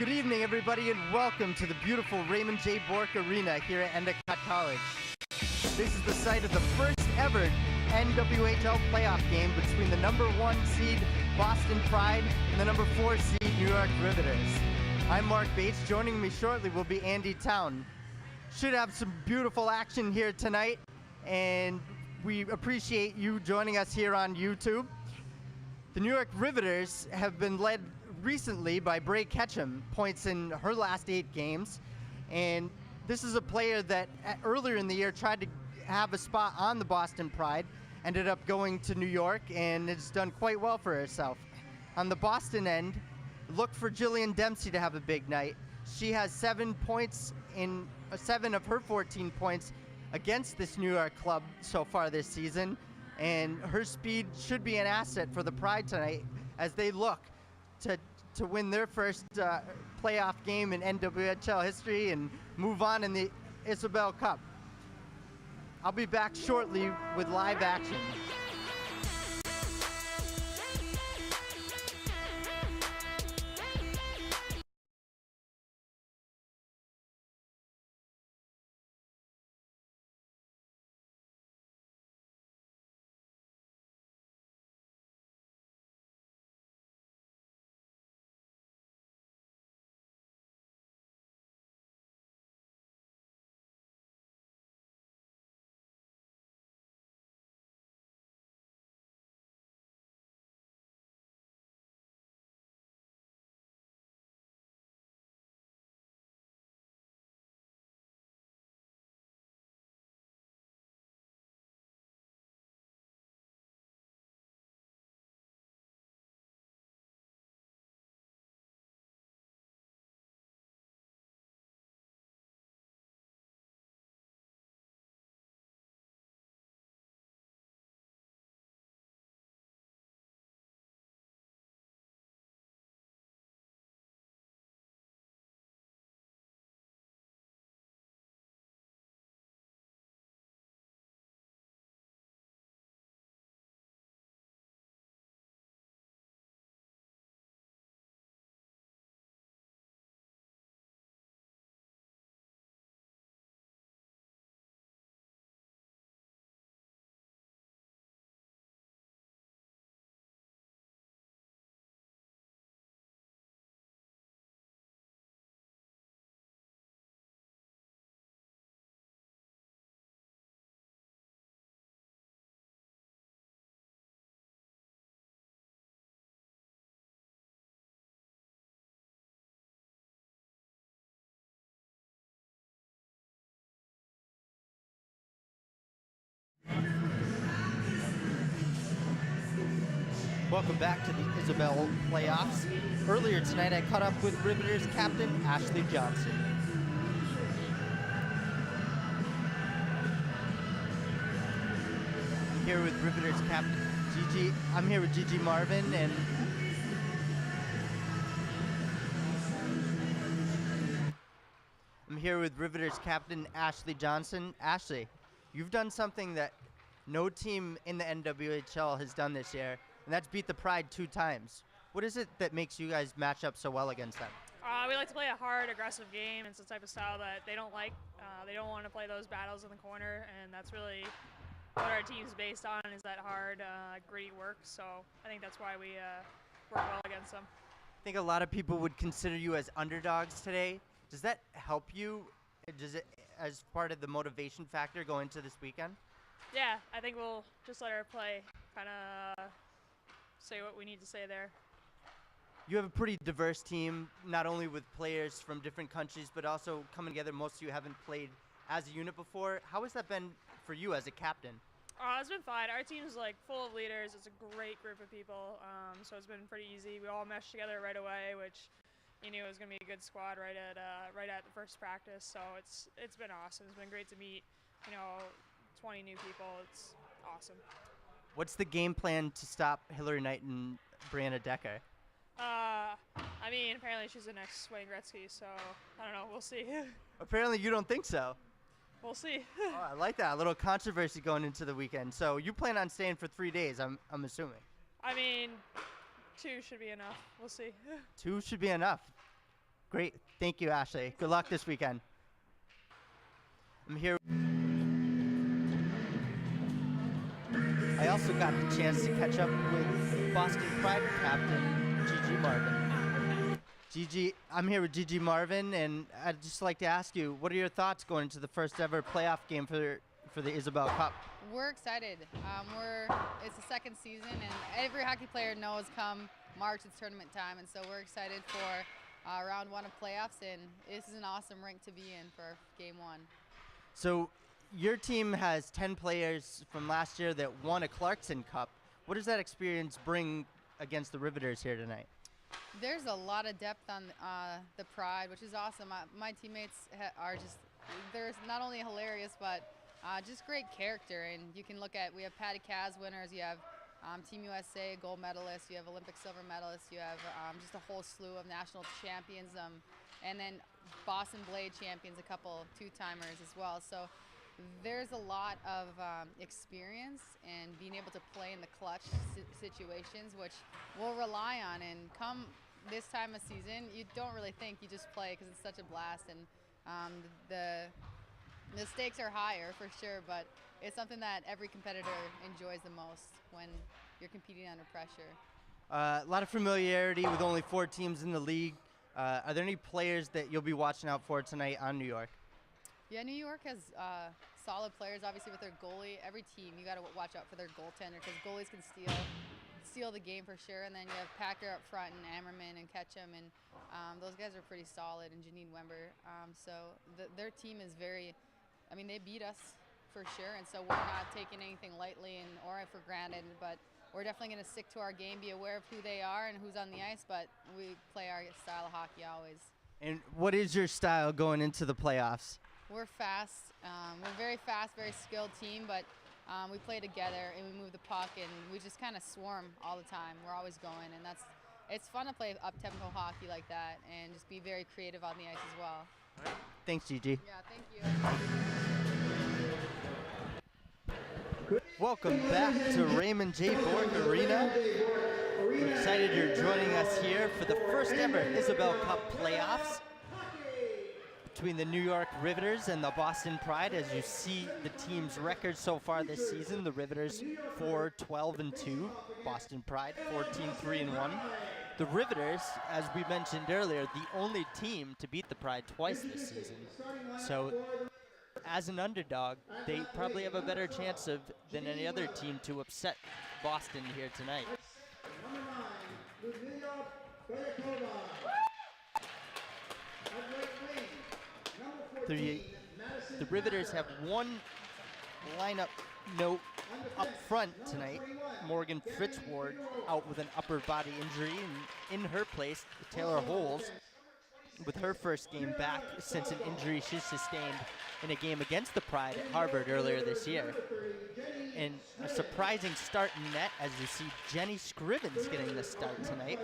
Good evening, everybody, and welcome to the beautiful Raymond J. Bork Arena here at Endicott College. This is the site of the first ever NWHL playoff game between the number 1 seed Boston Pride and the number 4 seed New York Riveters. I'm Mark Bates. Joining me shortly will be Andy Town. Should have some beautiful action here tonight, and we appreciate you joining us here on YouTube. The New York Riveters have been led recently by Bray Ketchum, points in her last 8 games. And this is a player that earlier in the year tried to have a spot on the Boston Pride, ended up going to New York, and has done quite well for herself. On the Boston end, look for Jillian Dempsey to have a big night. She has 7 points in 7 of her 14 points against this New York club so far this season, and her speed should be an asset for the Pride tonight as they look to win their first playoff game in NWHL history and move on in the Isabel Cup. I'll be back shortly with live action. Welcome back to the Isabel playoffs. Earlier tonight, I caught up with Riveters captain Ashley Johnson. I'm here with Riveters captain Gigi. I'm here with Gigi Marvin, and I'm here with Riveters captain Ashley Johnson. Ashley, you've done something that no team in the NWHL has done this year, and that's beat the Pride 2 times. What is it that makes you guys match up so well against them? We like to play a hard, aggressive game. It's the type of style that they don't like. They don't want to play those battles in the corner, and that's really what our team's based on, is that hard, gritty work. So I think that's why we work well against them. I think a lot of people would consider you as underdogs today. Does that help you? Does it, as part of the motivation factor, go into this weekend? Yeah, I think we'll just let her play, kind of say what we need to say there. You have a pretty diverse team, not only with players from different countries, but also coming together. Most of you haven't played as a unit before. How has that been for you as a captain? It's been fine. Our team's like full of leaders. It's a great group of people, so it's been pretty easy. We all meshed together right away, which you knew it was going to be a good squad right at the first practice. So it's been awesome. It's been great to meet 20 new people. It's awesome. What's the game plan to stop Hillary Knight and Brianna Decker? I mean, apparently she's the next Wayne Gretzky, so I don't know. We'll see. Apparently you don't think so. We'll see. Oh, I like that. A little controversy going into the weekend. So you plan on staying for 3 days, I'm assuming. I mean, 2 should be enough. We'll see. 2 should be enough. Great. Thank you, Ashley. Good luck this weekend. I'm here. I also got the chance to catch up with Boston Pride captain Gigi Marvin. Gigi, I'm here with Gigi Marvin, and I'd just like to ask you, what are your thoughts going into the first ever playoff game for the Isabel Cup? We're excited. It's the second season, and every hockey player knows come March it's tournament time, and so we're excited for round one of playoffs, and this is an awesome rink to be in for game one. So your team has 10 players from last year that won a Clarkson Cup. What does that experience bring against the Riveters here tonight? There's a lot of depth on the Pride, which is awesome. My teammates are they're not only hilarious, but just great character. And you can look at, we have Patty Kaz winners, you have Team USA gold medalists, you have Olympic silver medalists, you have just a whole slew of national champions, and then Boston Blade champions, a couple two-timers as well. So there's a lot of experience and being able to play in the clutch situations, which we'll rely on. And come this time of season, you don't really think, you just play because it's such a blast. And the stakes are higher for sure, but it's something that every competitor enjoys the most when you're competing under pressure. A lot of familiarity with only 4 teams in the league. Are there any players that you'll be watching out for tonight on New York? Yeah, New York has solid players, obviously, with their goalie. Every team, you got to watch out for their goaltender because goalies can steal the game for sure. And then you have Packer up front and Ammerman and Ketchum, and those guys are pretty solid, and Janine Wember. So their team is very, they beat us for sure, and so we're not taking anything lightly or for granted, but we're definitely going to stick to our game, be aware of who they are and who's on the ice, but we play our style of hockey always. And what is your style going into the playoffs? We're fast. We're very fast, very skilled team, but we play together and we move the puck, and we just kind of swarm all the time. We're always going, and it's fun to play up-tempo hockey like that and just be very creative on the ice as well. Thanks, Gigi. Yeah, thank you. Welcome back to Raymond J. Bork Arena. We're excited you're joining us here for the first ever Isabel Cup playoffs between the New York Riveters and the Boston Pride. As you see the team's record so far this season, the Riveters 4-12-2, Boston Pride 14-3-1. The Riveters, as we mentioned earlier, the only team to beat the Pride twice this season. So as an underdog, they probably have a better chance than any other team to upset Boston here tonight. The Riveters have one lineup note up front tonight. Morgan Fritzward out with an upper body injury, and in her place, Taylor Holes, with her first game back since an injury she sustained in a game against the Pride at Harvard earlier this year. And a surprising start in net, as you see Jenny Scrivens getting the start tonight.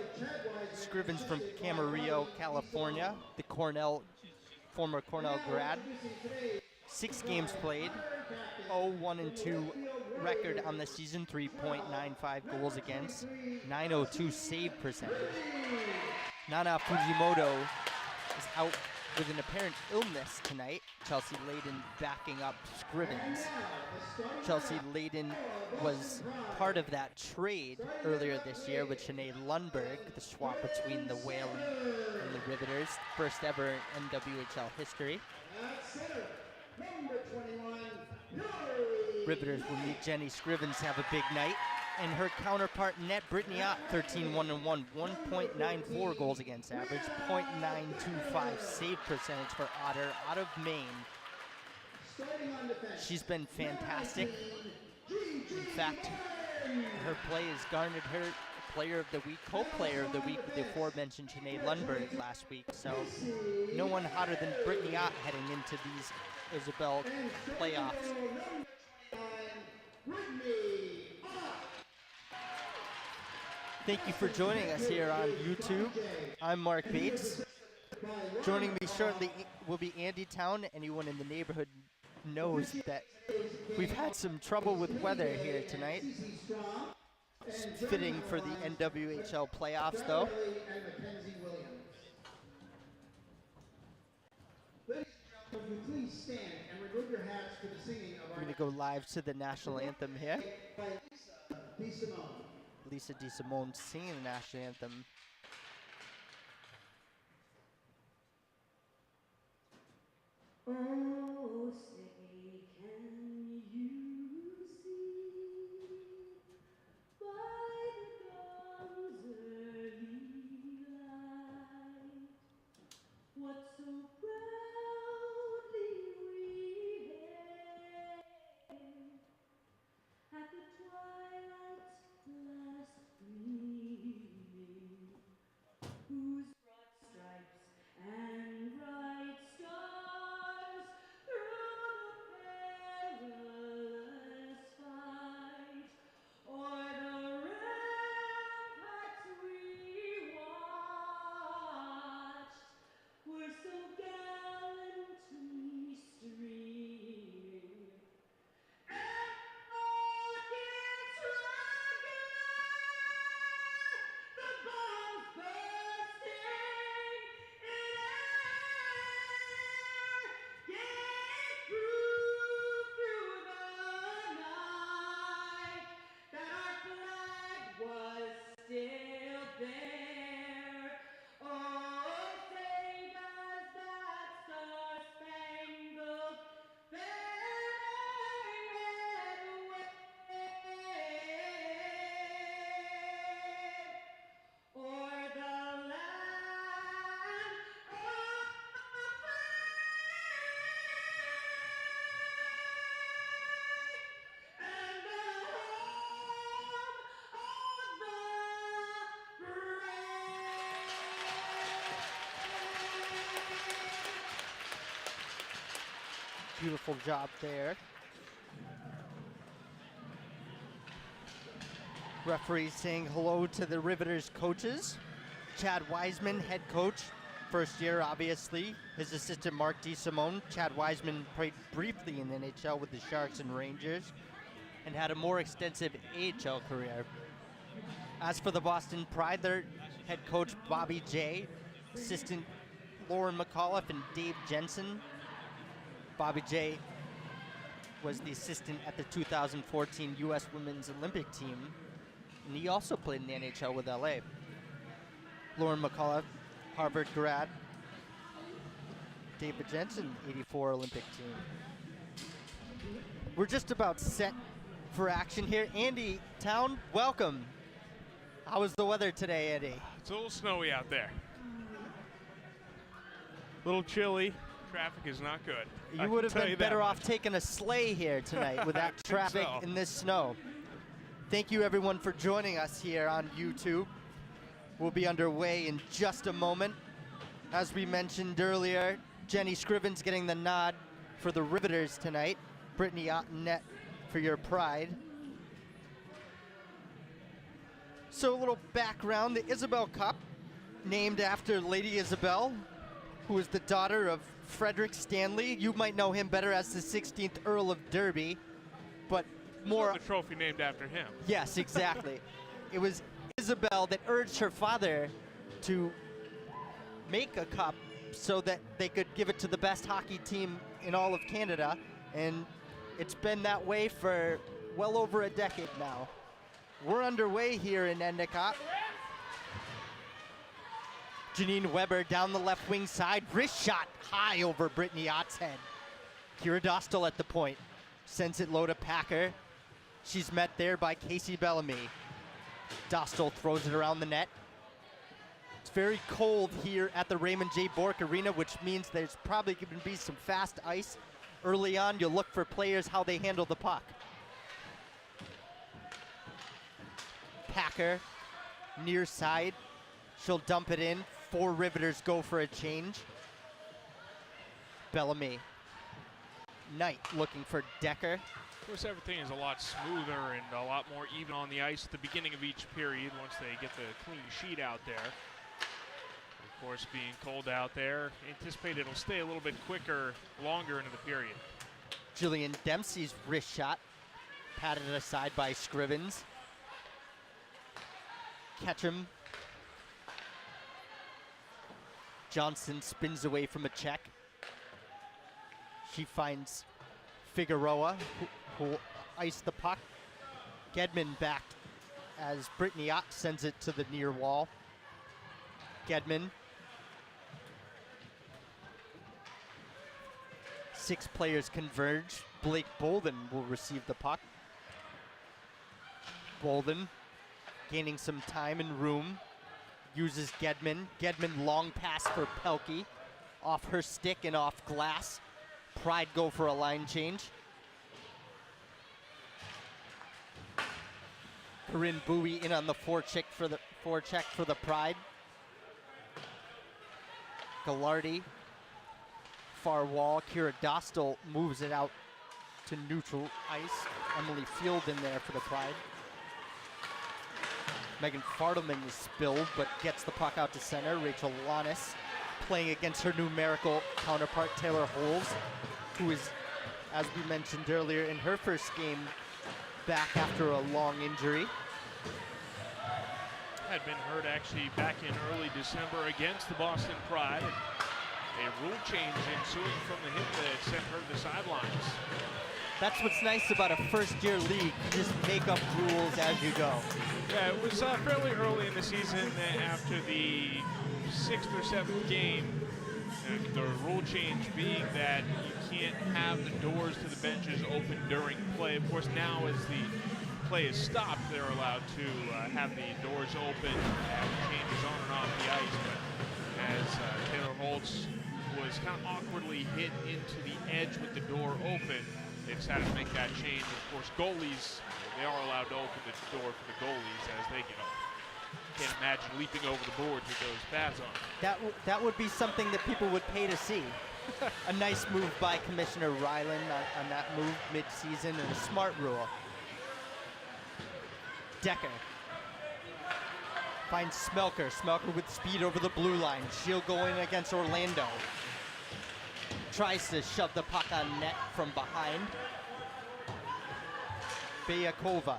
Scrivens from Camarillo, California, the former Cornell grad. 6 games played, 0-1-2 record on the season, 3.95 goals against, 902 save percentage. Nana Fujimoto is out with an apparent illness tonight. Chelsea Layden backing up Scrivens. Chelsea Layden was part of that trade earlier this year with Sinead Lundberg, the swap between the Whale and the Riveters, first ever in NWHL history. Riveters will meet Jenny Scrivens have a big night, and her counterpart net, Brittany Ott, 13-1-1, 1.94 goals against average, 0.925 save percentage for Otter out of Maine. She's been fantastic. In fact, her play has garnered her Player of the Week, co-player of the week with the aforementioned Sinead Lundberg last week. So no one hotter than Brittany Ott heading into these Isabel playoffs. Thank you for joining us here on YouTube. I'm Mark Bates. Joining me shortly will be Andy Town. Anyone in the neighborhood knows that we've had some trouble with weather here tonight. Fitting for the NWHL playoffs, though. Would you please stand and remove your hats for the singing of We're our going to go live to the national anthem here. by Lisa DeSimone. Lisa DeSimone singing the national anthem. Oh, say, can you see by the dawn's early light what so proudly we hailed at the twilight's last gleaming, whose broad stripes and bright stars through the perilous fight o'er the ramparts we watched were so gallantly streaming. And against the bombs bursting in air gave proof through the night that our flag was still there. Oh, say does that star-spangled banner yet wave o'er the land of free and the home of the brave. Beautiful job there. Referee saying hello to the Riveters coaches. Chad Wiseman, head coach, first year obviously. His assistant Mark DeSimone. Chad Wiseman played briefly in the NHL with the Sharks and Rangers and had a more extensive AHL career. As for the Boston Pride, their head coach Bobby J, assistant Lauren McAuliffe and Dave Jensen. Bobby J was the assistant at the 2014 U.S. Women's Olympic team, and he also played in the NHL with LA. Lauren McAuliffe, Harvard grad. David Jensen, 84 Olympic team. We're just about set for action here. Andy Town, welcome. How was the weather today, Andy? It's a little snowy out there. A little chilly. Traffic is not good. You would have been better off taking a sleigh here tonight with that traffic so. in this snow. Thank you everyone for joining us here on YouTube. We'll be underway in just a moment. As we mentioned earlier, Jenny Scrivens getting the nod for the Riveters tonight. Brittany Ottenett for your Pride. So a little background, the Isabel Cup, named after Lady Isabel, who is the daughter of Frederick Stanley. You might know him better as the 16th Earl of Derby, but more... The trophy named after him. Yes, exactly. It was Isabel that urged her father to make a cup so that they could give it to the best hockey team in all of Canada, and it's been that way for well over a decade now. We're underway here in Endicott. Janine Weber down the left wing side, wrist shot high over Brittany Ott's head. Kira Dostal at the point, sends it low to Packer. She's met there by Casey Bellamy. Dostal throws it around the net. It's very cold here at the Raymond J. Bourque Arena, which means there's probably going to be some fast ice. Early on, you'll look for players how they handle the puck. Packer, near side. She'll dump it in. 4 Riveters go for a change. Bellamy. Knight looking for Decker. Of course, everything is a lot smoother and a lot more even on the ice at the beginning of each period once they get the clean sheet out there. Of course, being cold out there, anticipate it'll stay a little bit quicker, longer into the period. Jillian Dempsey's wrist shot, patted aside by Scrivens. Ketchum. Johnson spins away from a check. She finds Figueroa, who iced the puck. Gedman backed as Brittany Ott sends it to the near wall. Gedman. 6 players converge. Blake Bolden will receive the puck. Bolden gaining some time and room. Uses Gedman. Gedman long pass for Pelkey. Off her stick and off glass. Pride go for a line change. Corinne Bowie in on the forecheck for the Pride. Gallardi, far wall. Kira Dostal moves it out to neutral ice. Emily Field in there for the Pride. Megan Fartelman is spilled, but gets the puck out to center. Rachel Lanis playing against her numerical counterpart, Taylor Holes, who is, as we mentioned earlier, in her first game back after a long injury. Had been hurt actually back in early December against the Boston Pride. A rule change ensuing from the hit that sent her to the sidelines. That's what's nice about a first-year league. You just make up rules as you go. Yeah, it was fairly early in the season after the 6th or 7th game. And the rule change being that you can't have the doors to the benches open during play. Of course, now as the play is stopped, they're allowed to have the doors open and changes on and off the ice. But as Taylor Holtz was kind of awkwardly hit into the edge with the door open, they decided to make that change. Of course, goalies, they are allowed to open the door for the goalies as they get off. Can't imagine leaping over the boards with those pads on. That would be something that people would pay to see. A nice move by Commissioner Ryland on that move mid-season, and a smart rule. Decker finds Smelker. Smelker with speed over the blue line. She'll go in against Orlando. Tries to shove the puck on net from behind. Bayakova.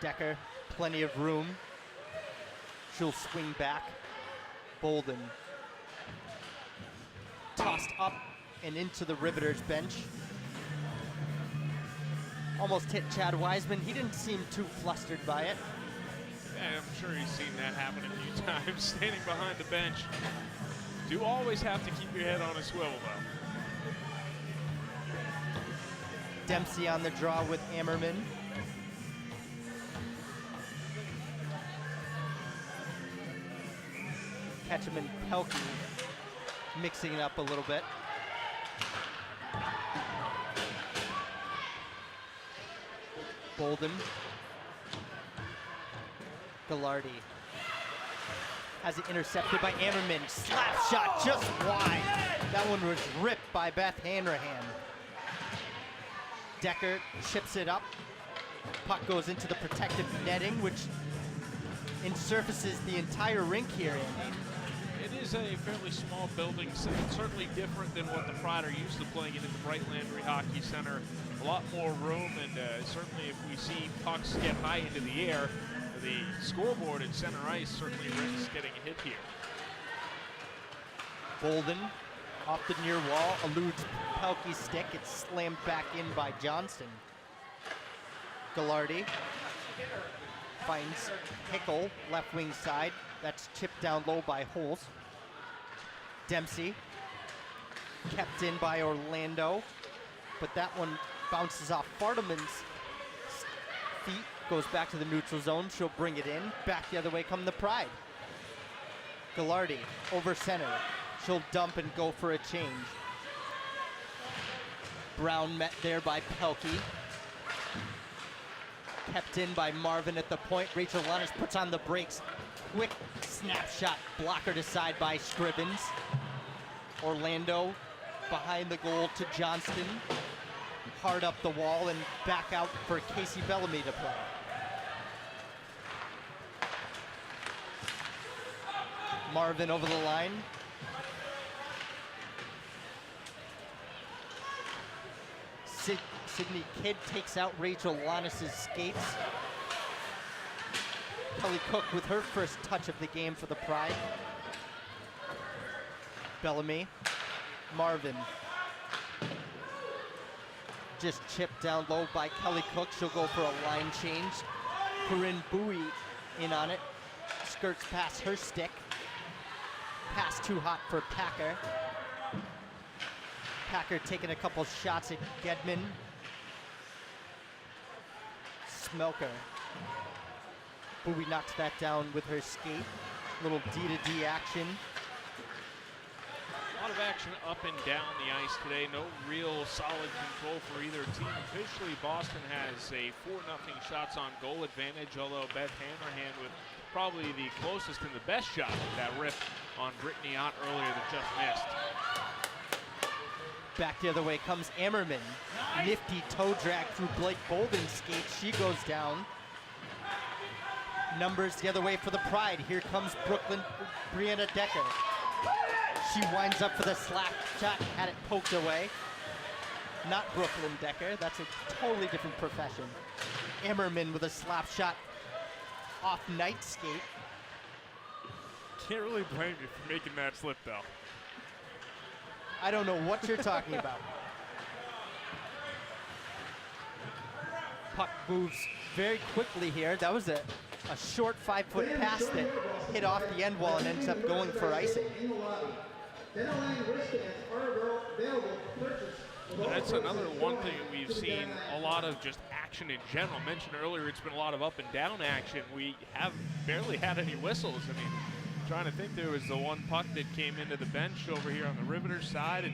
Decker, plenty of room. She'll swing back. Bolden. Tossed up and into the Riveters bench. Almost hit Chad Wiseman. He didn't seem too flustered by it. Yeah, I'm sure he's seen that happen a few times, standing behind the bench. Do always have to keep your head on a swivel, though. Dempsey on the draw with Ammerman. Ketchum and Pelkey mixing it up a little bit. Bolden. Gallardi has it intercepted by Ammerman. Slap shot just wide. That one was ripped by Beth Hanrahan. Decker chips it up. Puck goes into the protective netting, which ensurfaces the entire rink here, Andy. It is a fairly small building, so it's certainly different than what the Pride are used to playing in the Bright Landry Hockey Center. A lot more room, and certainly if we see pucks get high into the air, the scoreboard at center ice certainly risks getting a hit here. Bolden off the near wall, eludes Pelkey's stick. It's slammed back in by Johnston. Gallardi finds Hickle, left wing side. That's chipped down low by Holes. Dempsey kept in by Orlando, but that one bounces off Fartelman's feet, goes back to the neutral zone. She'll bring it in. Back the other way come the Pride. Gallardi over center. She'll dump and go for a change. Brown met there by Pelkey. Kept in by Marvin at the point. Rachel Lanis puts on the brakes. Quick snapshot, blocker to side by Scrivens. Orlando behind the goal to Johnston. Hard up the wall and back out for Casey Bellamy to play. Marvin over the line. Sydney Kidd takes out Rachel Lanis' skates. Kelly Cook with her first touch of the game for the Pride. Bellamy. Marvin. Just chipped down low by Kelly Cook. She'll go for a line change. Corinne Bowie in on it. Skirts past her stick. Pass too hot for Packer. Packer taking a couple shots at Gedman. Smelker. Bowie knocks that down with her skate. Little D-to-D action. A lot of action up and down the ice today. No real solid control for either team. Officially, Boston has a 4-0 shots on goal advantage, although Beth Hanrahan with probably the closest and the best shot with that rip on Brittany Ott earlier that just missed. Back the other way comes Ammerman. Nifty toe drag through Blake Bolden's skate. She goes down. Numbers the other way for the Pride. Here comes Brianna Decker. She winds up for the slap shot, had it poked away. Not Brooklyn Decker, that's a totally different profession. Ammerman with a slap shot off Knight's skate. Can't really blame you for making that slip, though. I don't know what you're talking about. Puck moves very quickly here. That was a short 5-foot pass that hit off the end wall and ends up going for icing. That's another one thing we've seen a lot of just action in general. Mentioned earlier, it's been a lot of up and down action. We have barely had any whistles. I mean, trying to think, there was the one puck that came into the bench over here on the Riveters side, and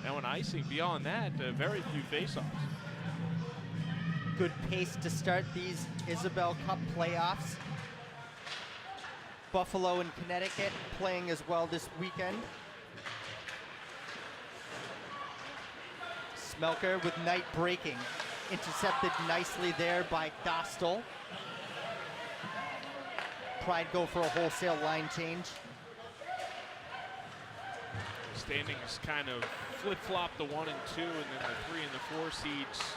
now an icing. Beyond that, very few faceoffs. Good pace to start these Isabel Cup playoffs. Buffalo and Connecticut playing as well this weekend. Smelker with Knight breaking. Intercepted nicely there by Dostal. Pride go for a wholesale line change. Standings kind of flip-flop the 1 and 2, and then the 3 and the 4 seeds.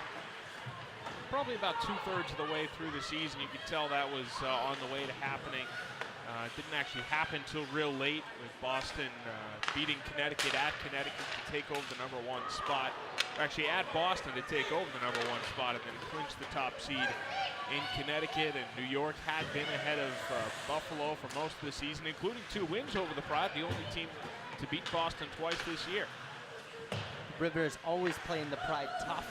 Probably about 2/3 of the way through the season. You could tell that was on the way to happening. It didn't actually happen until real late, with Boston beating Connecticut at Connecticut to take over the #1 spot. Actually at Boston to take over the #1 spot and then clinch the top seed in Connecticut. And New York had been ahead of Buffalo for most of the season, including 2 wins over the Pride, the only team to beat Boston twice this year. Rivers always playing the Pride tough.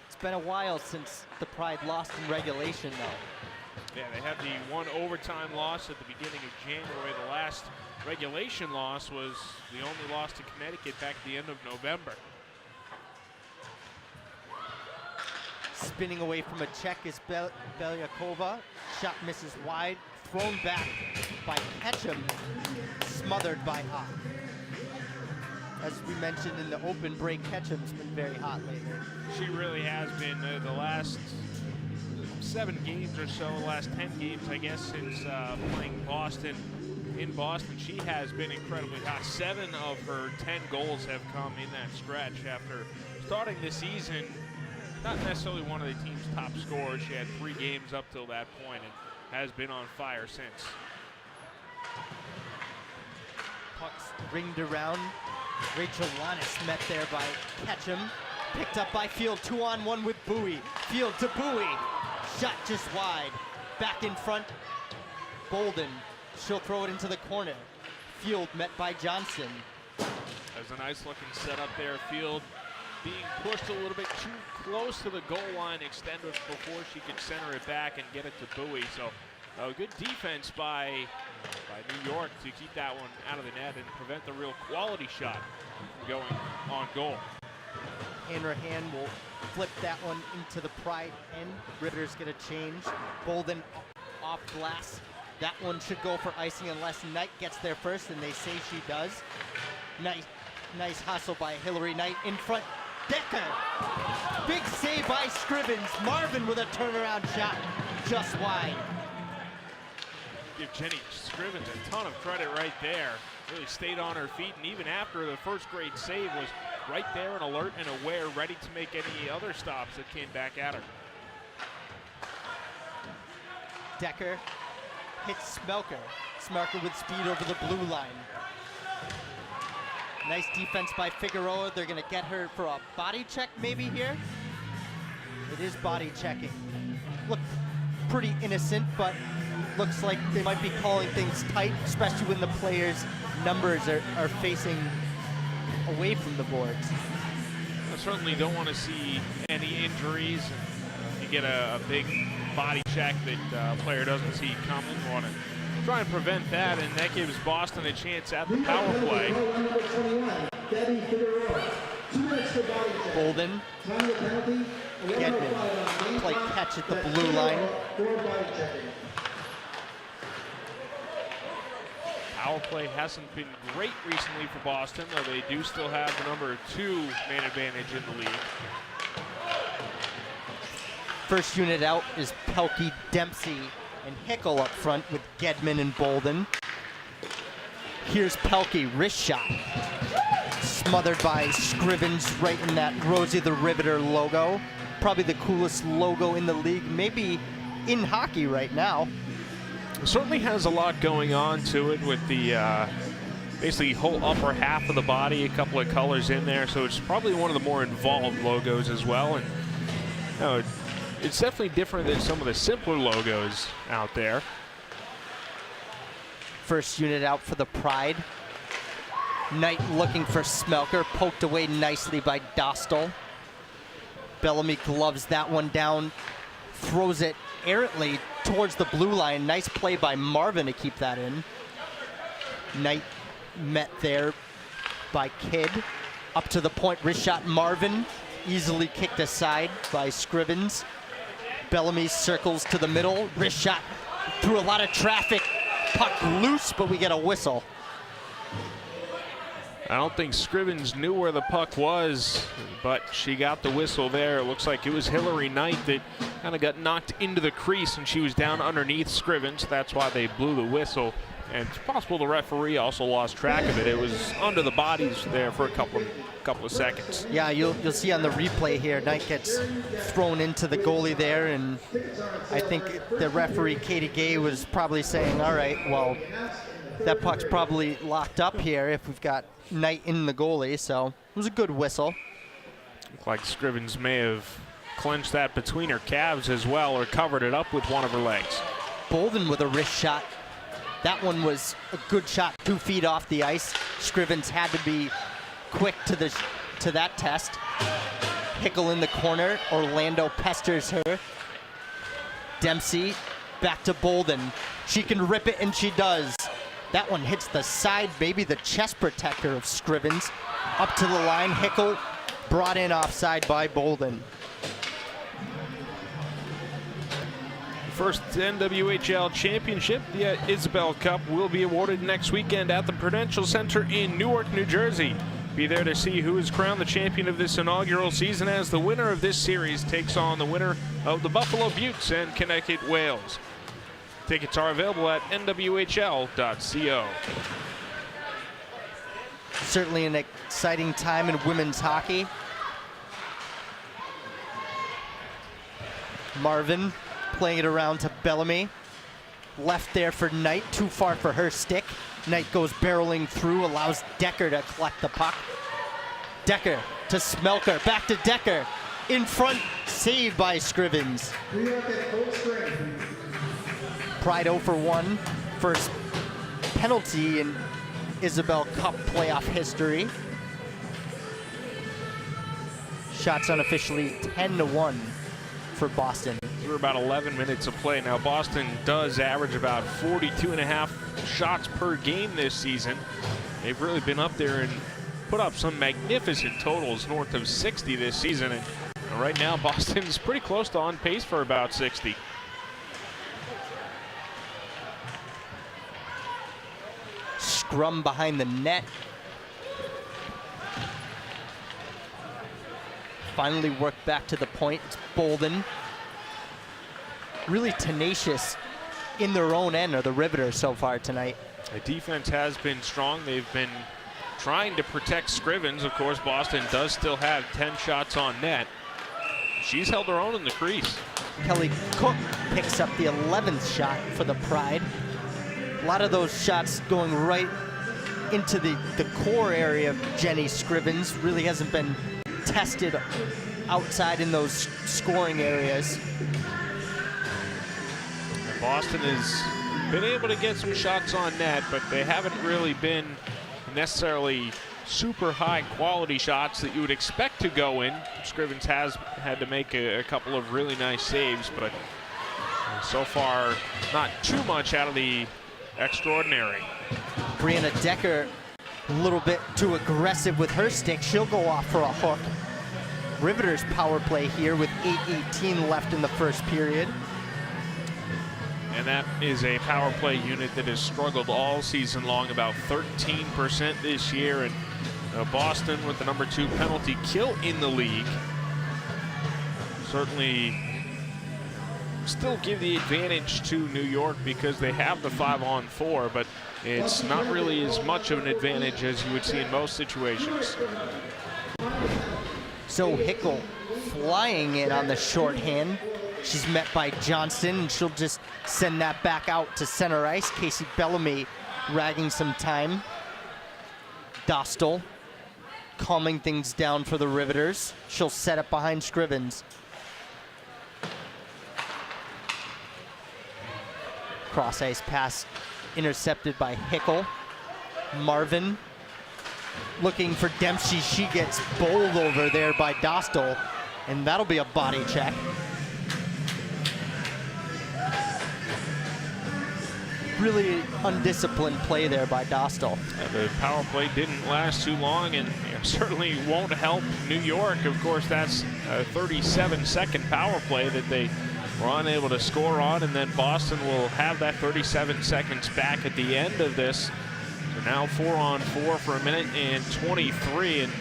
It's been a while since the Pride lost in regulation, though. Yeah, they had the 1 overtime loss at the beginning of January. The last regulation loss was the only loss to Connecticut back at the end of November. Spinning away from a check is Belyakova. Shot misses wide. Thrown back by Ketchum. Smothered by Hawk. As we mentioned in the open break, Ketchum's been very hot lately. She really has been. The last 7 games or so, the last 10 games, I guess, since playing Boston. In Boston, she has been incredibly hot. 7 of her 10 goals have come in that stretch after starting the season. Not necessarily one of the team's top scorers. She had 3 games up till that point and has been on fire since. Pucks ringed around. Rachel Lannis met there by Ketchum. Picked up by Field, 2-on-1 with Bowie. Field to Bowie. Shot just wide. Back in front, Bolden. She'll throw it into the corner. Field met by Johnson. There's a nice looking setup there. Field being pushed a little bit too close to the goal line, extended before she could center it back and get it to Bowie. So good defense by New York to keep that one out of the net and prevent the real quality shot from going on goal. Hanrahan will flip that one into the Pride end. Ritter's gonna change. Bolden off glass. That one should go for icing unless Knight gets there first, and they say she does. Nice hustle by Hillary Knight in front. Decker! Big save by Scrivens. Marvin with a turnaround shot just wide. Give Jenny Scrivens a ton of credit right there. Really stayed on her feet, and even after the first great save was right there and alert and aware, ready to make any other stops that came back at her. Decker hits Smelker. Smelker with speed over the blue line. Nice defense by Figueroa. They're going to get her for a body check maybe here. It is body checking. Look pretty innocent, but looks like they might be calling things tight, especially when the players' numbers are facing away from the boards. I certainly don't want to see any injuries. You get a big body check that a player doesn't see coming. We want to try and prevent that, and that gives Boston a chance at the power play. Bolden, Gedman, play catch at the blue line. Power play hasn't been great recently for Boston, though they do still have the number 2 man advantage in the league. First unit out is Pelkey, Dempsey, and Hickle up front with Gedman and Bolden. Here's Pelkey, wrist shot. Smothered by Scrivens right in that Rosie the Riveter logo. Probably the coolest logo in the league, maybe in hockey right now. It certainly has a lot going on to it with the basically whole upper half of the body, a couple of colors in there, so it's probably one of the more involved logos as well. And you know, it's definitely different than some of the simpler logos out there. First unit out for the Pride. Knight looking for Smelker, poked away nicely by Dostal. Bellamy gloves that one down, throws it errantly towards the blue line. Nice play by Marvin to keep that in. Knight met there by Kidd. Up to the point, wrist shot Marvin, easily kicked aside by Scrivens. Bellamy circles to the middle, wrist shot through a lot of traffic. Puck loose, but we get a whistle. I don't think Scrivens knew where the puck was, but she got the whistle there. It looks like it was Hillary Knight that kind of got knocked into the crease, and she was down underneath Scrivens. That's why they blew the whistle. And it's possible the referee also lost track of it. It was under the bodies there for a couple of seconds. Yeah, you'll see on the replay here, Knight gets thrown into the goalie there, and I think the referee, Katie Gay, was probably saying, all right, well, that puck's probably locked up here if we've got Knight in the goalie, so it was a good whistle. Looked like Scrivens may have clenched that between her calves as well, or covered it up with one of her legs. Bolden with a wrist shot. That one was a good shot, 2 feet off the ice. Scrivens had to be quick to that test. Hickle in the corner. Orlando pesters her. Dempsey back to Bolden. She can rip it, and she does. That one hits the side, maybe the chest protector of Scrivens. Up to the line, Hickle brought in offside by Bolden. First NWHL championship, the Isabel Cup, will be awarded next weekend at the Prudential Center in Newark, New Jersey. Be there to see who is crowned the champion of this inaugural season, as the winner of this series takes on the winner of the Buffalo Beauts and Connecticut Whales. Tickets are available at nwhl.co. Certainly an exciting time in women's hockey. Marvin playing it around to Bellamy. Left there for Knight, too far for her stick. Knight goes barreling through, allows Decker to collect the puck. Decker to Smelker, back to Decker. In front, saved by Scrivens. Pride 0 for 1, first penalty in Isabel Cup playoff history. Shots unofficially 10-1 for Boston. Through about 11 minutes of play. Now Boston does average about 42.5 shots per game this season. They've really been up there and put up some magnificent totals, north of 60 this season. And right now Boston's pretty close to on pace for about 60. Scrum behind the net. Finally worked back to the point. It's Bolden. Really tenacious in their own end, or the Riveters so far tonight. The defense has been strong. They've been trying to protect Scrivens. Of course, Boston does still have 10 shots on net. She's held her own in the crease. Kelly Cook picks up the 11th shot for the Pride. A lot of those shots going right into the core area of Jenny Scrivens. Really hasn't been tested outside in those scoring areas. Boston has been able to get some shots on net, but they haven't really been necessarily super high quality shots that you would expect to go in. Scrivens has had to make a couple of really nice saves, but so far not too much out of the extraordinary. Brianna Decker a little bit too aggressive with her stick. She'll go off for a hook. Riveters power play here with 8:18 left in the first period. And that is a power play unit that has struggled all season long, about 13% this year. And Boston with the #2 penalty kill in the league. Certainly still give the advantage to New York because they have the 5-on-4, but it's not really as much of an advantage as you would see in most situations. So Hickel flying in on the shorthand. She's met by Johnston, and she'll just send that back out to center ice. Casey Bellamy ragging some time. Dostal calming things down for the Riveters. She'll set it behind Scrivens. Cross ice pass intercepted by Hickel. Marvin looking for Dempsey. She gets bowled over there by Dostal, and that'll be a body check. Really undisciplined play there by Dostal. The power play didn't last too long, and certainly won't help New York. Of course, that's a 37-second power play that they were unable to score on, and then Boston will have that 37 seconds back at the end of this. So now 4-on-4 for a minute and 23, and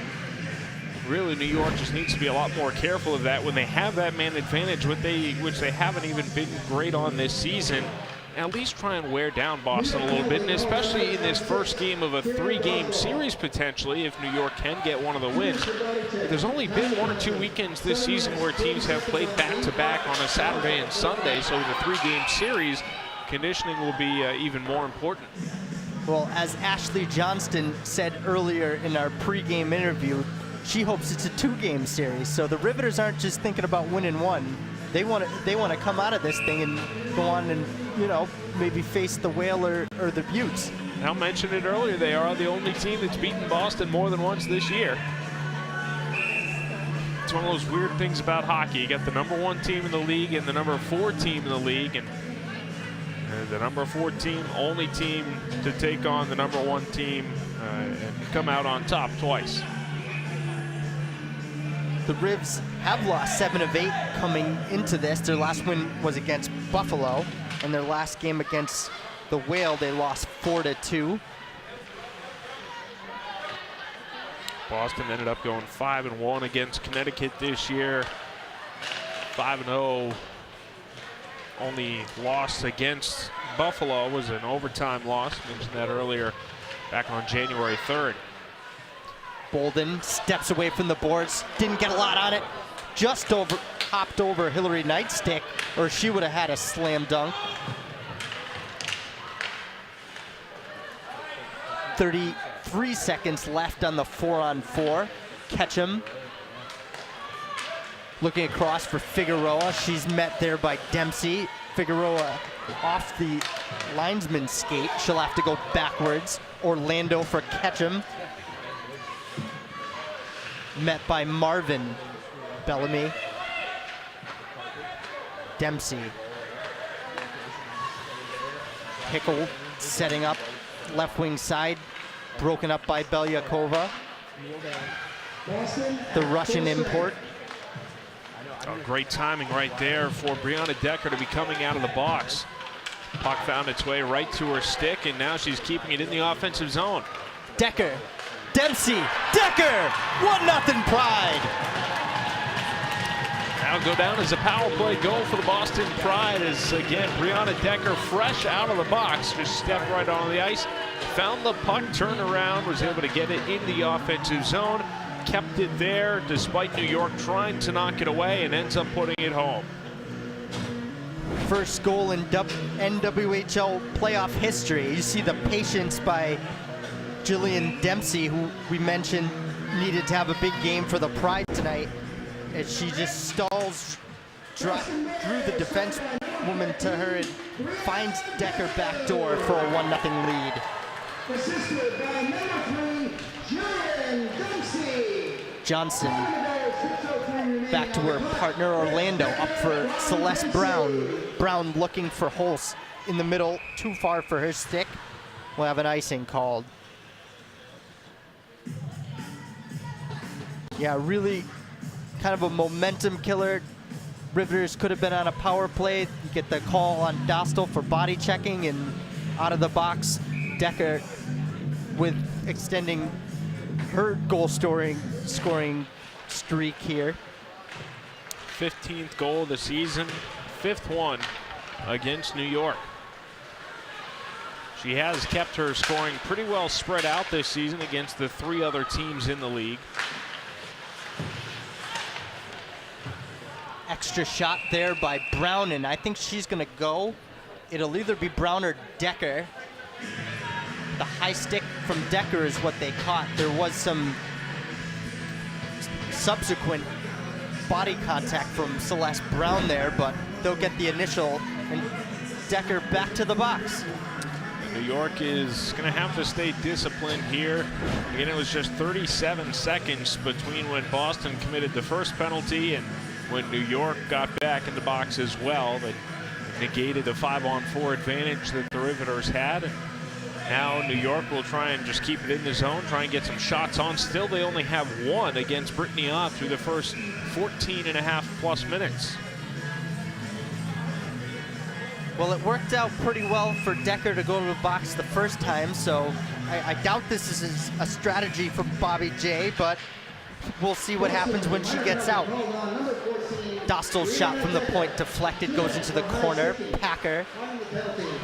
really New York just needs to be a lot more careful of that when they have that man advantage, which they haven't even been great on this season. At least try and wear down Boston a little bit, and especially in this first game of a 3-game series potentially, if New York can get one of the wins. There's only been 1 or 2 weekends this season where teams have played back-to-back on a Saturday and Sunday, so in a 3-game series, conditioning will be even more important. Well, as Ashley Johnston said earlier in our pregame interview, she hopes it's a 2-game series, so the Riveters aren't just thinking about winning one. They want to come out of this thing and go on and, maybe face the Whale or the Buttes. Al mentioned it earlier, they are the only team that's beaten Boston more than once this year. It's one of those weird things about hockey. You got the #1 team in the league and the #4 team in the league, and the #4 team, only team to take on the #1 team and come out on top twice. The Rivs have lost 7 of 8 coming into this. Their last win was against Buffalo, and their last game against the Whale, they lost 4-2. Boston ended up going 5-1 against Connecticut this year. 5-0. Only loss against Buffalo was an overtime loss. Mentioned that earlier, back on January 3rd. Bolden steps away from the boards, didn't get a lot on it, just hopped over Hillary Knight's stick, or she would have had a slam dunk. 33 seconds left on the 4-on-4. Ketchum looking across for Figueroa. She's met there by Dempsey. Figueroa off the linesman's skate. She'll have to go backwards. Orlando for Ketchum. Met by Marvin. Bellamy. Dempsey. Hickel setting up left wing side. Broken up by Belyakova. The Russian import. Oh, great timing right there for Brianna Decker to be coming out of the box. Puck found its way right to her stick, and now she's keeping it in the offensive zone. Decker. Dempsey. Decker! 1-0 Pride. That'll go down as a power play goal for the Boston Pride, as again Brianna Decker, fresh out of the box, just stepped right on the ice, found the puck, turned around, was able to get it in the offensive zone, kept it there despite New York trying to knock it away, and ends up putting it home. first goal in NWHL playoff history. You see the patience by Jillian Dempsey, who we mentioned needed to have a big game for the Pride tonight, as she just stalls, drew the defense woman to her and finds Decker backdoor for a 1-0 lead. Assisted by number 3, Jillian Dempsey. Johnson back to her partner Orlando, up for Celeste Brown. Brown looking for Holst in the middle, too far for her stick. We'll have an icing called. Yeah, really kind of a momentum killer. Riveters could have been on a power play. You get the call on Dostal for body checking, and out of the box, Decker with extending her goal scoring streak here. 15th goal of the season, 5th one against New York. She has kept her scoring pretty well spread out this season against the 3 other teams in the league. Extra shot there by Brown, and I think she's gonna go. It'll either be Brown or Decker. The high stick from Decker is what they caught. There was some subsequent body contact from Celeste Brown there, but they'll get the initial, and Decker back to the box. New York is going to have to stay disciplined here. Again, it was just 37 seconds between when Boston committed the first penalty and when New York got back in the box as well. That negated the 5-on-4 advantage that the Riveters had. And now New York will try and just keep it in the zone, try and get some shots on. Still, they only have 1 against Brittany Ott through the first 14.5+ minutes. Well, it worked out pretty well for Decker to go to the box the first time, so I doubt this is a strategy from Bobby J, but we'll see what happens when she gets out. Dostal's shot from the point deflected, goes into the corner. Packer,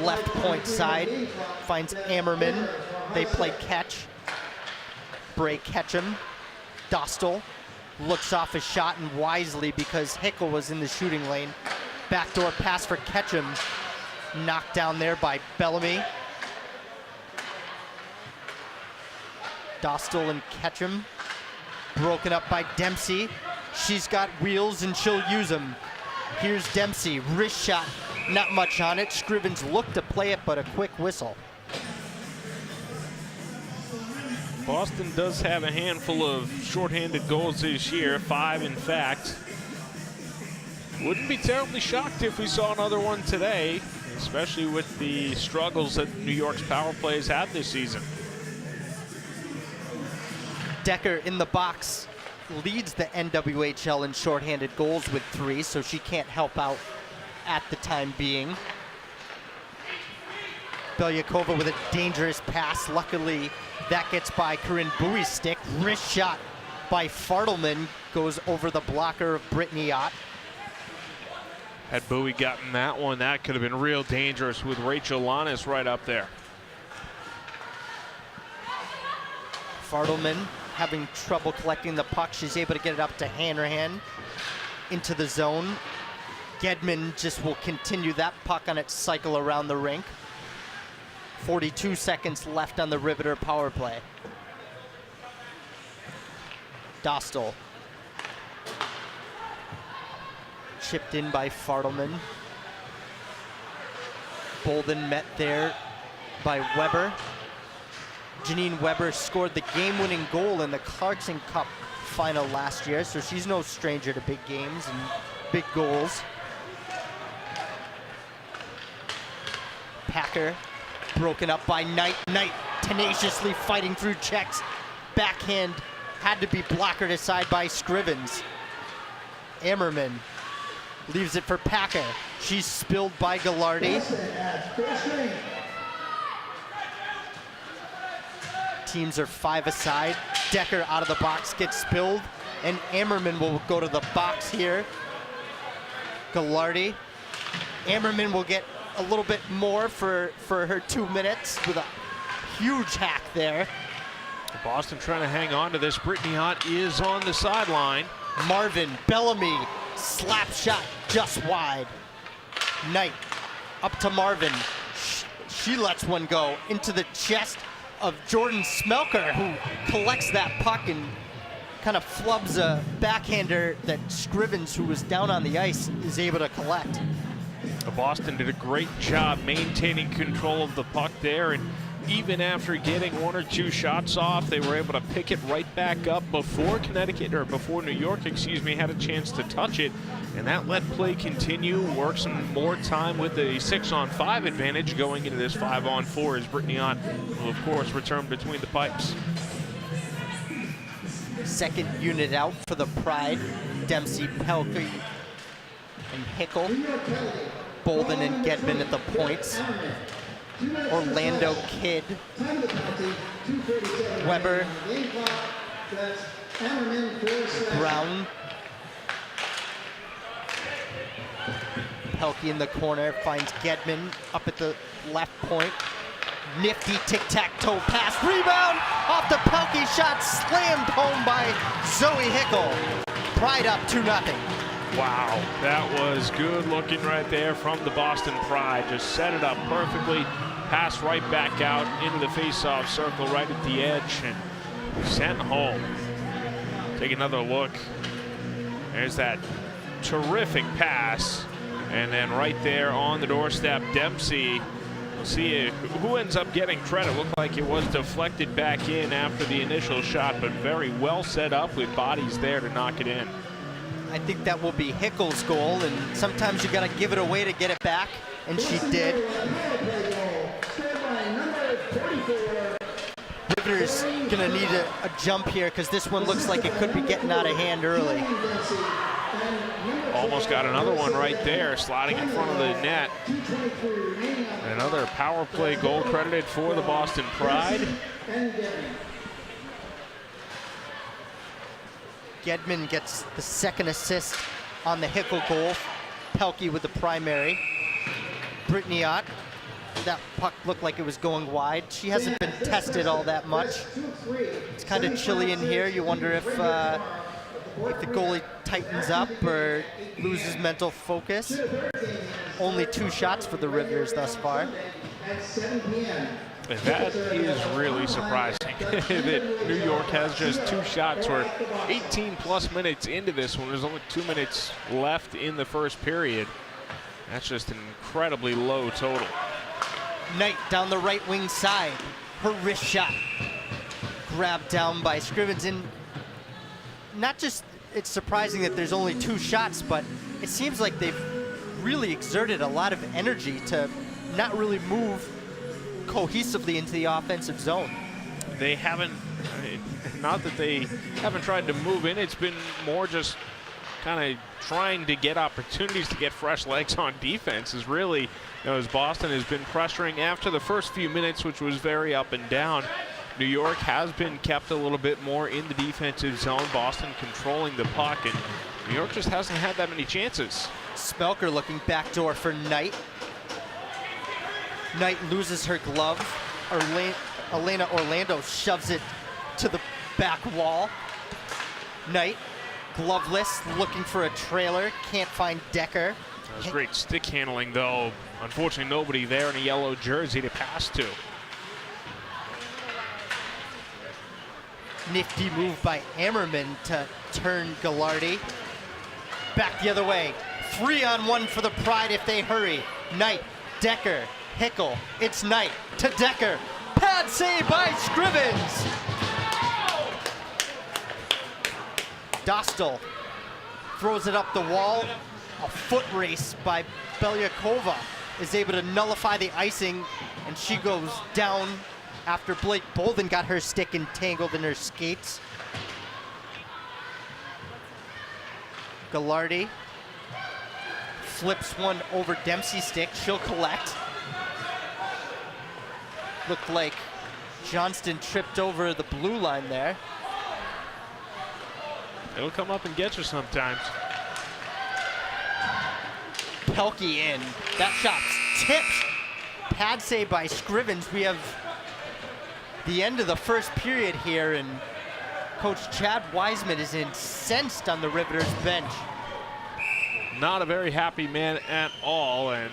left point side, finds Ammerman. They play catch. Bray Ketchum. Dostal looks off his shot, and wisely, because Hickel was in the shooting lane. Backdoor pass for Ketchum. Knocked down there by Bellamy. Dostal and Ketchum. Broken up by Dempsey. She's got wheels and she'll use them. Here's Dempsey, wrist shot, not much on it. Scrivens looked to play it, but a quick whistle. Boston does have a handful of shorthanded goals this year, 5 in fact. Wouldn't be terribly shocked if we saw another one today, especially with the struggles that New York's power plays had this season. Decker in the box leads the NWHL in shorthanded goals with 3, so she can't help out at the time being. Belyakova with a dangerous pass. Luckily, that gets by Corinne Bowie's stick. Wrist shot by Fartelman goes over the blocker of Brittany Ott. Had Bowie gotten that one, that could have been real dangerous with Rachel Lannis right up there. Fartelman having trouble collecting the puck. She's able to get it up to Hanrahan into the zone. Gedman just will continue that puck on its cycle around the rink. 42 seconds left on the Riveter power play. Dostal. Chipped in by Fartelman. Bolden met there by Weber. Janine Weber scored the game-winning goal in the Clarkson Cup final last year, so she's no stranger to big games and big goals. Packer broken up by Knight. Knight tenaciously fighting through checks. Backhand had to be blockered aside by Scrivens. Ammerman leaves it for Packer. She's spilled by Gallardi. Teams are 5 aside. Decker out of the box gets spilled, and Ammerman will go to the box here. Gallardi. Ammerman will get a little bit more for her 2 minutes with a huge hack there. Boston trying to hang on to this. Brittany Ott is on the sideline. Marvin Bellamy, slap shot just wide. Knight up to Marvin. She lets one go into the chest of Jordan Smelker, who collects that puck and kind of flubs a backhander that Scrivens, who was down on the ice, is able to collect. Boston did a great job maintaining control of the puck there, and even after getting 1 or 2 shots off, they were able to pick it right back up before New York, had a chance to touch it, and that let play continue, work some more time with the 6-on-5 advantage going into this 5-on-4 as Brittany Ott will, of course, return between the pipes. Second unit out for the Pride. Dempsey, Pelkey, and Hickle. Bolden and Gedman at the points. Orlando Kidd, Weber, Brown. Pelkey in the corner finds Gedman up at the left point. Nifty tic-tac-toe pass, rebound off the Pelkey shot, slammed home by Zoe Hickle. Pride up 2-0. Wow, that was good looking right there from the Boston Pride. Just set it up perfectly, passed right back out into the face-off circle right at the edge and sent home. Take another look. There's that terrific pass. And then right there on the doorstep, Dempsey. We'll see who ends up getting credit. Looked like it was deflected back in after the initial shot, but very well set up with bodies there to knock it in. I think that will be Hickle's goal, and sometimes you got to give it away to get it back, and she did. Riveter's gonna need a jump here because this one looks like it could be getting out of hand early. Almost got another one right there, sliding in front of the net. Another power play goal credited for the Boston Pride. Gedman gets the second assist on the Hickle goal. Pelkey with the primary. Brittany Ott, that puck looked like it was going wide. She hasn't been tested all that much. It's kind of chilly in here. You wonder if the goalie tightens up or loses mental focus. Only 2 shots for the Riveters thus far. That is really surprising that New York has just 2 shots. We're 18 plus minutes into this one. There's only 2 minutes left in the first period. That's just an incredibly low total. Knight down the right wing side. Her wrist shot grabbed down by Scrivens. And not just it's surprising that there's only 2 shots, but it seems like they've really exerted a lot of energy to not really move cohesively into the offensive zone. They haven't, not that they haven't tried to move in, it's been more just kind of trying to get opportunities to get fresh legs on defense is really, as Boston has been pressuring after the first few minutes, which was very up and down. New York has been kept a little bit more in the defensive zone, Boston controlling the puck, and New York just hasn't had that many chances. Smelker looking backdoor for Knight. Knight loses her glove. Elena Orlando shoves it to the back wall. Knight, gloveless, looking for a trailer, can't find Decker. That was great stick handling, though. Unfortunately, nobody there in a yellow jersey to pass to. Nifty move by Ammerman to turn Gallardi. Back the other way. 3-on-1 for the Pride if they hurry. Knight, Decker, Hickle. It's Knight to Decker. Pad save by Scrivens. Dostal throws it up the wall. A foot race by Belyakova is able to nullify the icing, and she goes down after Blake Bolden got her stick entangled in her skates. Gallardi flips one over Dempsey's stick. She'll collect. Looked like Johnston tripped over the blue line there. It'll come up and get you sometimes. Pelkey in. That shot's tipped. Pad save by Scrivens. We have the end of the first period here, and Coach Chad Wiseman is incensed on the Riveters bench. not a very happy man at all, and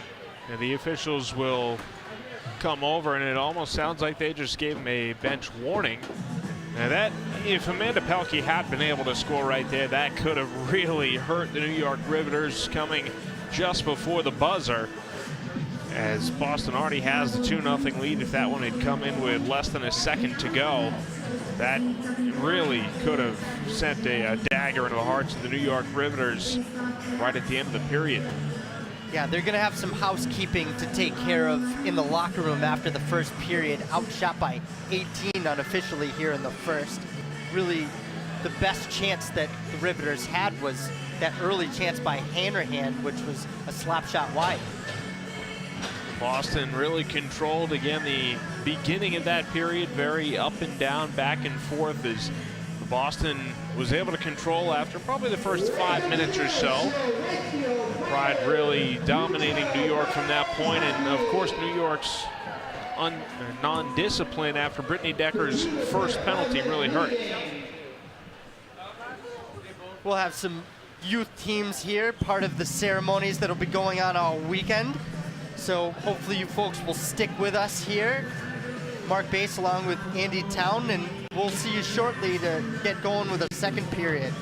the officials will come over, and it almost sounds like they just gave him a bench warning. Now that, if Amanda Pelkey had been able to score right there, that could have really hurt the New York Riveters coming just before the buzzer, as Boston already has the 2-0 lead. If that one had come in with less than a second to go, that really could have sent a dagger into the hearts of the New York Riveters right at the end of the period. Yeah, they're going to have some housekeeping to take care of in the locker room after the first period. Outshot by 18 unofficially here in the first. Really, the best chance that the Riveters had was that early chance by Hanrahan, which was a slap shot wide. Boston really controlled, again, the beginning of that period, very up and down, back and forth, as Boston was able to control after probably the first 5 minutes or so. Pride really dominating New York from that point, and of course New York's non-discipline after Brittany Decker's first penalty really hurt. We'll have some youth teams here, part of the ceremonies that'll be going on all weekend. So hopefully you folks will stick with us here. Mark Bass along with Andy Town, and we'll see you shortly to get going with a second period.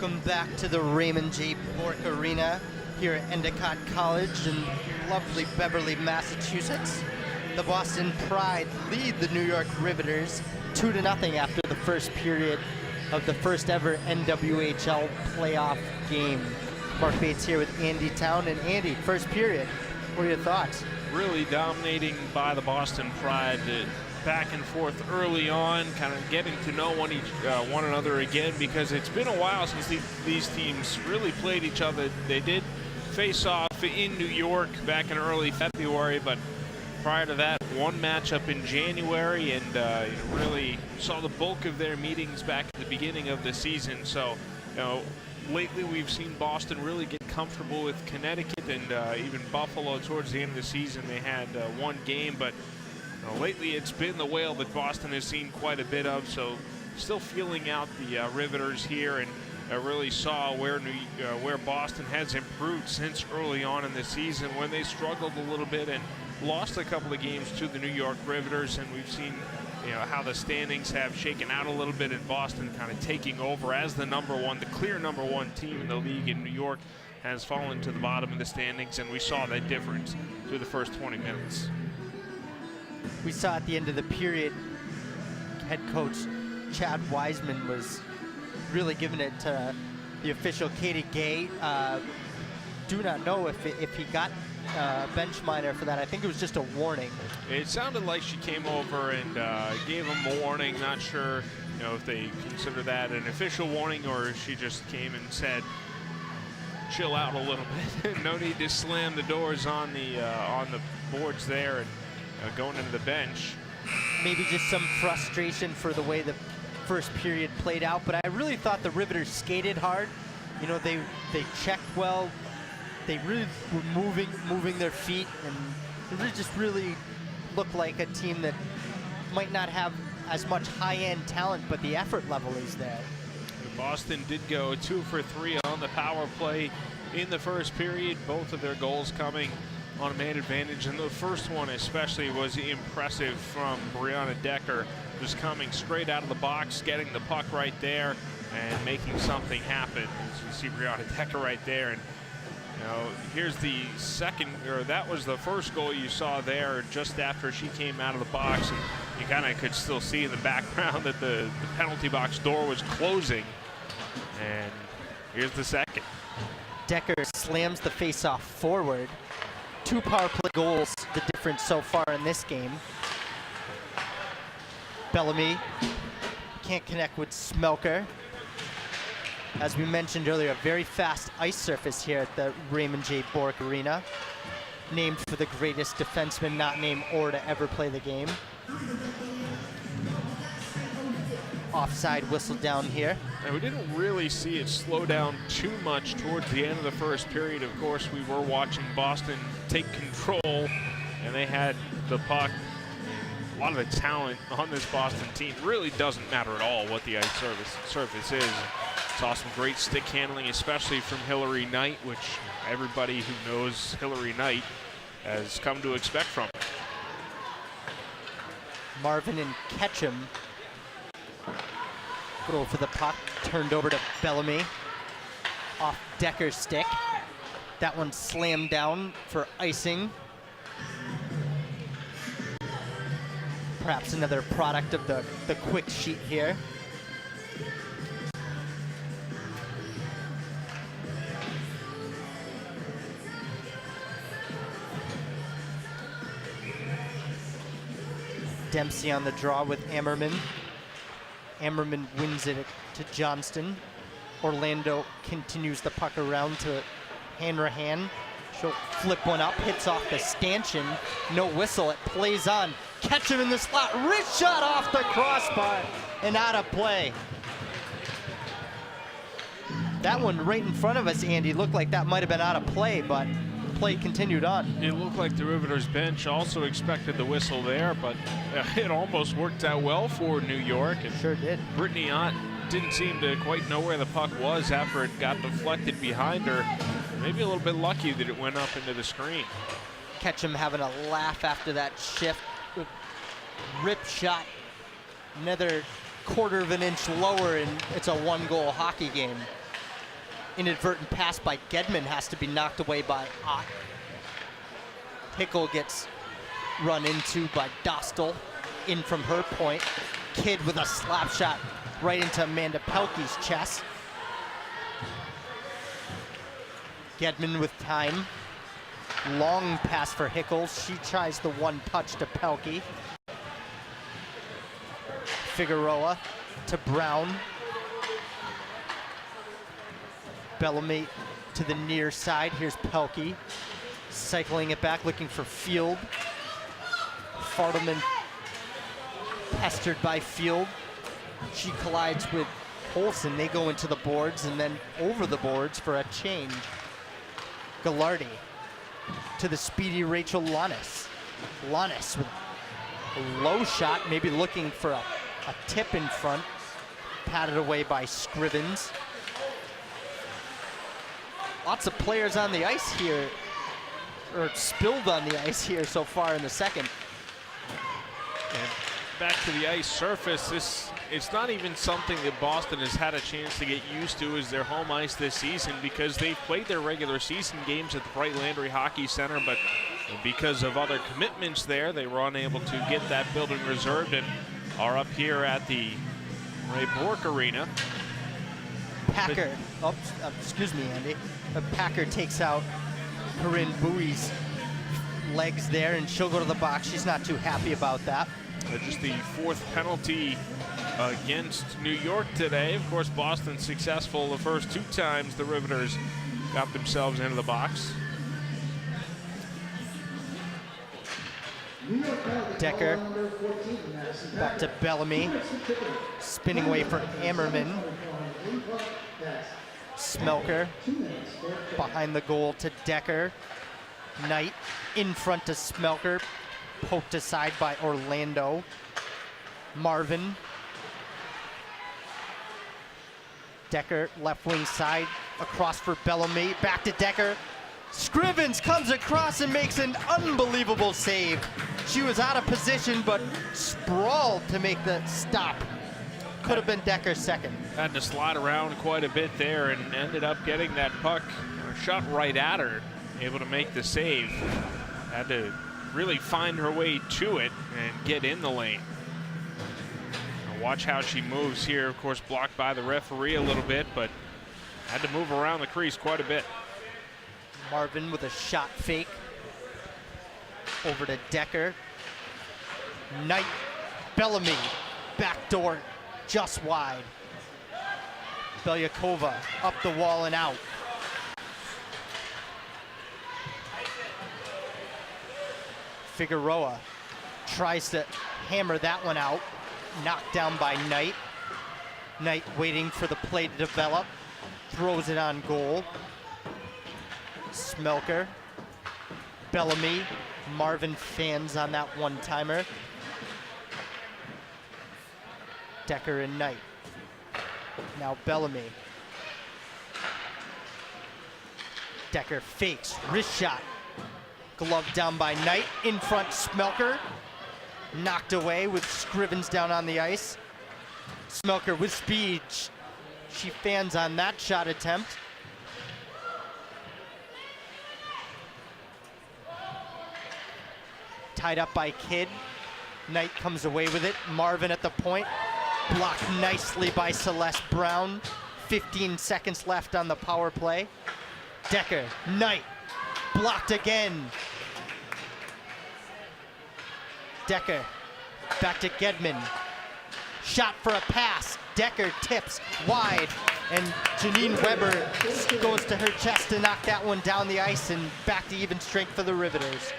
Welcome back to the Raymond J. Bork Arena here at Endicott College in lovely Beverly, Massachusetts. The Boston Pride lead the New York Riveters 2-0 after the first period of the first ever NWHL playoff game. Mark Bates here with Andy Town. And Andy, first period, what are your thoughts? Really dominating by the Boston Pride. Back and forth early on, kind of getting to know one another again, because it's been a while since these teams really played each other. They did face off in New York back in early February, but prior to that, one matchup in January, and really saw the bulk of their meetings back at the beginning of the season. So, lately we've seen Boston really get comfortable with Connecticut and even Buffalo towards the end of the season. They had one game, but lately it's been the whale that Boston has seen quite a bit of. So still feeling out the Riveters here, and really saw where Boston has improved since early on in the season when they struggled a little bit and lost a couple of games to the New York Riveters. And we've seen how the standings have shaken out a little bit, and Boston kind of taking over as the clear number one team in the league. In New York has fallen to the bottom of the standings, and we saw that difference through the first 20 minutes. We saw at the end of the period, head coach Chad Wiseman was really giving it to the official Katie Gay. Do not know if he got bench minor for that. I think it was just a warning. It sounded like she came over and gave him a warning. Not sure, if they consider that an official warning, or if she just came and said, "Chill out a little bit. No need to slam the doors on the boards there and going into the bench." Maybe just some frustration for the way the first period played out, but I really thought the Riveters skated hard. They checked well. They really were moving their feet, and it just really looked like a team that might not have as much high-end talent, but the effort level is there. Boston did go 2 for 3 on the power play in the first period, both of their goals coming on a man advantage, and the first one especially was impressive from Brianna Decker, just coming straight out of the box, getting the puck right there and making something happen. As you see Brianna Decker right there, and here's the that was the first goal you saw there just after she came out of the box, and you kind of could still see in the background that the penalty box door was closing. And here's the second. Decker slams the face-off forward. 2 power play goals, the difference so far in this game. Bellamy can't connect with Smelker. As we mentioned earlier, a very fast ice surface here at the Raymond J. Bork Arena, named for the greatest defenseman not named or to ever play the game. Offside whistle down here. And we didn't really see it slow down too much towards the end of the first period. Of course, we were watching Boston take control, and they had the puck. A lot of the talent on this Boston team really doesn't matter at all what the ice surface is. Saw some great stick handling, especially from Hillary Knight, which everybody who knows Hillary Knight has come to expect from her. Marvin and Ketchum go for the puck, turned over to Bellamy. Off Decker's stick. That one slammed down for icing. Perhaps another product of the quick sheet here. Dempsey on the draw with Ammerman. Ammerman wins it to Johnston. Orlando continues the puck around to Hanrahan. She'll flip one up, hits off the stanchion. No whistle, it plays on. Ketchum in the slot, wrist shot off the crossbar and out of play. That one right in front of us, Andy, looked like that might have been out of play, but play continued on. It looked like the Riveters bench also expected the whistle there, but it almost worked out well for New York. It sure did. Brittany Ott didn't seem to quite know where the puck was after it got deflected behind her. Maybe a little bit lucky that it went up into the screen. Ketchum having a laugh after that shift. Rip shot, another quarter of an inch lower, and it's a 1-goal hockey game. inadvertent pass by Gedman has to be knocked away by Ott. Hickle gets run into by Dostal in from her point. Kidd with a slap shot right into Amanda Pelkey's chest. Gedman with time. Long pass for Hickles. She tries the one touch to Pelkey. Figueroa to Brown. Bellamy to the near side. Here's Pelkey. Cycling it back, looking for Field. Fartelman pestered by Field. She collides with Olsen. They go into the boards and then over the boards for a change. Gallardi to the speedy Rachel Lannis. Lannis with a low shot, maybe looking for a tip in front. Patted away by Scrivens. Lots of players on the ice here, or spilled on the ice here so far in the second. And back to the ice surface, it's not even something that Boston has had a chance to get used to as their home ice this season, because they've played their regular season games at the Bright Landry Hockey Center, but because of other commitments there, they were unable to get that building reserved and are up here at the Ray Bourque Arena. Packer, excuse me, Andy. Packer takes out Corinne Bowie's legs there, and she'll go to the box. She's not too happy about that. Just the fourth penalty against New York today. Of course, Boston successful the first two times the Riveters got themselves into the box. Decker back to Bellamy, spinning away for Ammerman. Smelker behind the goal to Decker. Knight in front to Smelker, poked aside by Orlando. Marvin. Decker left wing side, across for Bellamy, back to Decker. Scrivens comes across and makes an unbelievable save. She was out of position, but sprawled to make the stop. Could have been Decker's second. Had to slide around quite a bit there and ended up getting that puck shot right at her, able to make the save. Had to really find her way to it and get in the lane. Now watch how she moves here. Of course, blocked by the referee a little bit, but had to move around the crease quite a bit. Marvin with a shot fake. Over to Decker. Knight, Bellamy, backdoor, just wide. Belyakova up the wall and out. Figueroa tries to hammer that one out. Knocked down by Knight. Knight waiting for the play to develop. Throws it on goal. Smelker. Bellamy. Marvin fans on that one-timer. Decker and Knight. Now Bellamy. Decker fakes, wrist shot. Glove down by Knight. In front, Smelker. Knocked away with Scrivens down on the ice. Smelker with speed. She fans on that shot attempt. Tied up by Kidd. Knight comes away with it. Marvin at the point. Blocked nicely by Celeste Brown. 15 seconds left on the power play. Decker, Knight, blocked again. Decker, back to Gedman. Shot for a pass. Decker tips wide, and Janine Weber goes to her chest to knock that one down the ice, and back to even strength for the Riveters.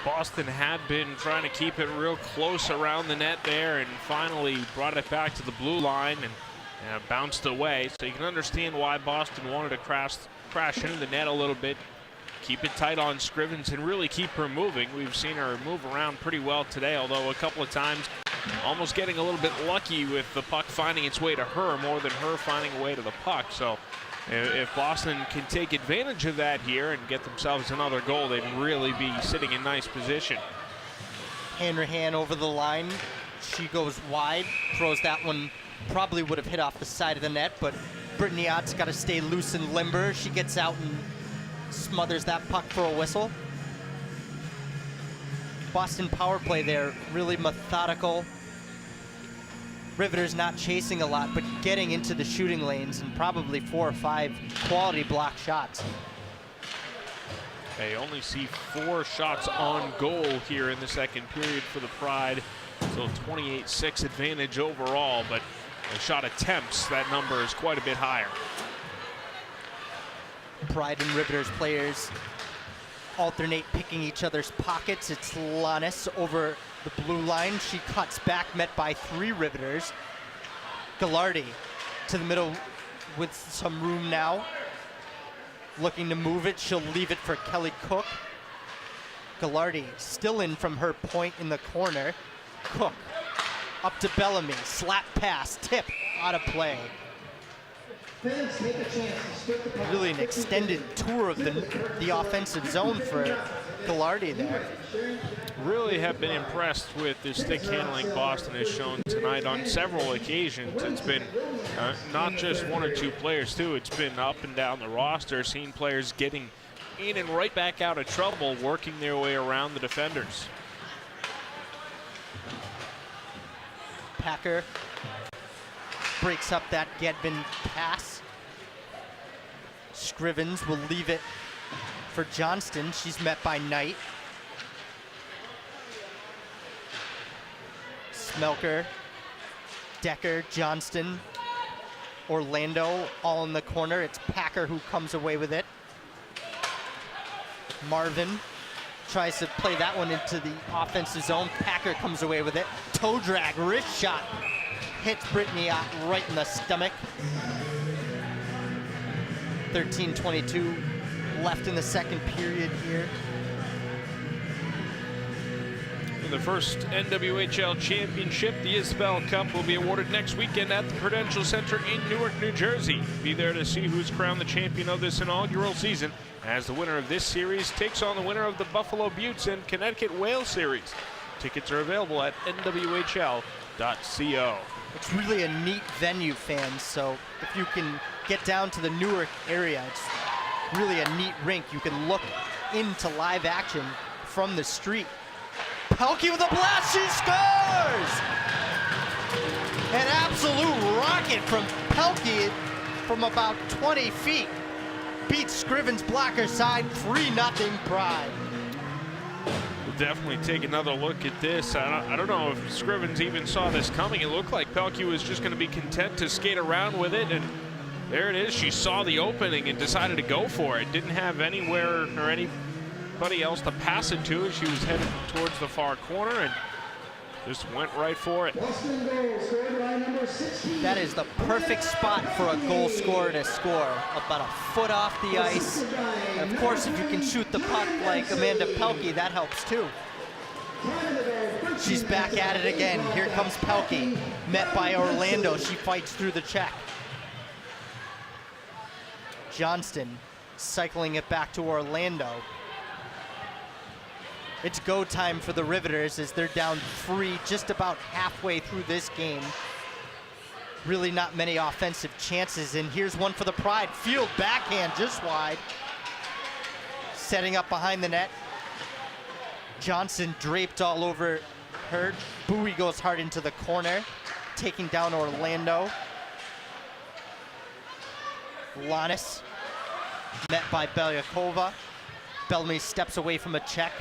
Boston had been trying to keep it real close around the net there and finally brought it back to the blue line and bounced away. So you can understand why Boston wanted to crash into the net a little bit, keep it tight on Scrivens and really keep her moving. We've seen her move around pretty well today, although a couple of times almost getting a little bit lucky with the puck finding its way to her more than her finding a way to the puck. So if Boston can take advantage of that here and get themselves another goal, they'd really be sitting in nice position. Hanrahan over the line. She goes wide, throws that one, probably would have hit off the side of the net, but Brittany Ott's got to stay loose and limber. She gets out and smothers that puck for a whistle. Boston power play there, really methodical. Riveters not chasing a lot, but getting into the shooting lanes and probably 4 or 5 quality block shots. They only see 4 shots on goal here in the second period for the Pride. So 28-6 advantage overall, but the shot attempts, that number is quite a bit higher. Pride and Riveters players alternate picking each other's pockets. It's Lannis over the blue line. She cuts back, met by 3 Riveters. Gallardi to the middle with some room now. Looking to move it. She'll leave it for Kelly Cook. Gallardi still in from her point in the corner. Cook up to Bellamy. Slap pass. Tip out of play. Fans take a chance to split the puck. Really an extended tour of the offensive zone for Gallardi there. Really have been impressed with the stick handling Boston has shown tonight on several occasions. It's been not just 1 or 2 players too, it's been up and down the roster, seeing players getting in and right back out of trouble, working their way around the defenders. Packer breaks up that Gedvin pass. Scrivens will leave it for Johnston. She's met by Knight. Smelker, Decker, Johnston, Orlando all in the corner. It's Packer who comes away with it. Marvin tries to play that one into the offensive zone. Packer comes away with it. Toe drag, wrist shot. Hits Brittany Ott right in the stomach. 13:22 left in the second period here. In the first NWHL championship, the Isabel Cup will be awarded next weekend at the Prudential Center in Newark, New Jersey. Be there to see who's crowned the champion of this inaugural season, as the winner of this series takes on the winner of the Buffalo Buttes and Connecticut Whale series. Tickets are available at nwhl.co. It's really a neat venue, fans, so if you can get down to the Newark area, it's really a neat rink. You can look into live action from the street. Pelkey with a blast, she scores! An absolute rocket from Pelkey from about 20 feet. Beats Scrivens blocker side, 3-0 Pride. We'll definitely take another look at this. I don't know if Scrivens even saw this coming. It looked like Pelkey was just going to be content to skate around with it, and there it is. She saw the opening and decided to go for it. Didn't have anywhere or anybody else to pass it to. She was headed towards the far corner and just went right for it. Boston goal scored by number 16. That is the perfect spot for a goal scorer to score. About a foot off the ice. And of course, if you can shoot the puck like Amanda Pelkey, that helps too. She's back at it again. Here comes Pelkey, met by Orlando. She fights through the check. Johnston cycling it back to Orlando. It's go time for the Riveters as they're down 3 just about halfway through this game. Really not many offensive chances, and here's one for the Pride. Field backhand just wide. Setting up behind the net. Johnson draped all over her. Bowie goes hard into the corner, taking down Orlando. Lannis met by Belyakova. Bellamy steps away from a check.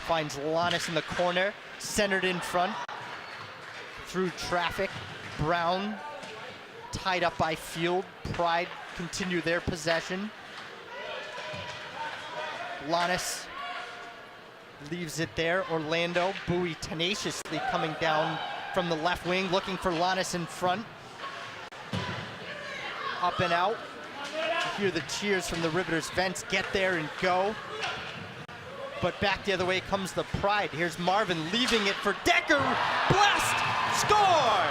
Finds Lannis in the corner, centered in front. Through traffic, Brown tied up by Field. Pride continue their possession. Lannis leaves it there. Orlando, Bowie tenaciously coming down from the left wing, looking for Lannis in front. Up and out. You hear the cheers from the Riveters vents. Get there and go. But back the other way comes the Pride. Here's Marvin leaving it for Decker. Blast! Score!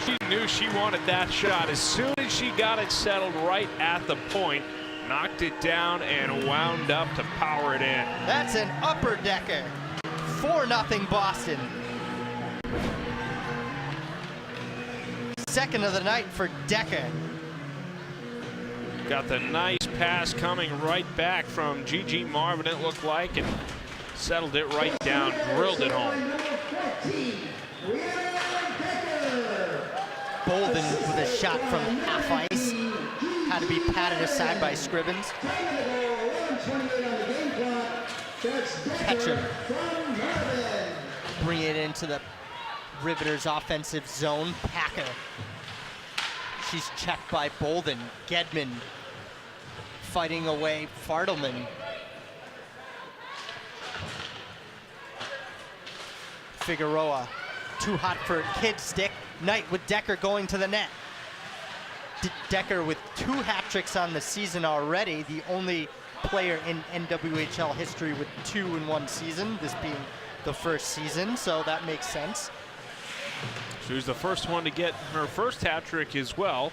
She knew she wanted that shot. As soon as she got it settled right at the point, knocked it down and wound up to power it in. That's an upper decker. 4-0 Boston. second of the night for Decker. Got the nice pass coming right back from Gigi Marvin, it looked like, and settled it right down, drilled it home. Bolden with a shot from half ice. Had to be patted aside by Scribbins. Ketchum bring it into the Riveters offensive zone. Packer. She's checked by Bolden. Gedman fighting away Fartelman. Figueroa, too hot for kid stick. Knight with Decker going to the net. Decker with 2 hat tricks on the season already, the only player in NWHL history with 2 in 1 season, this being the first season, so that makes sense. She was the first one to get her first hat trick as well.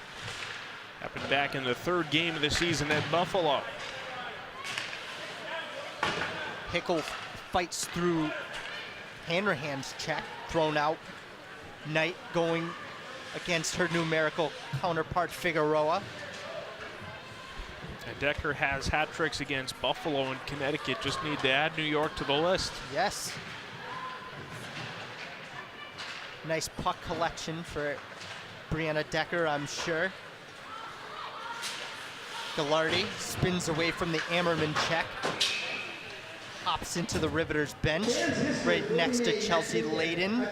Happened back in the 3rd game of the season at Buffalo. Hickle fights through Hanrahan's check, thrown out. Knight going against her numerical counterpart, Figueroa. And Decker has hat tricks against Buffalo and Connecticut. Just need to add New York to the list. Yes. Nice puck collection for Brianna Decker, I'm sure. Gallardi spins away from the Ammerman check. Hops into the Riveters bench, right next to Chelsea Layden.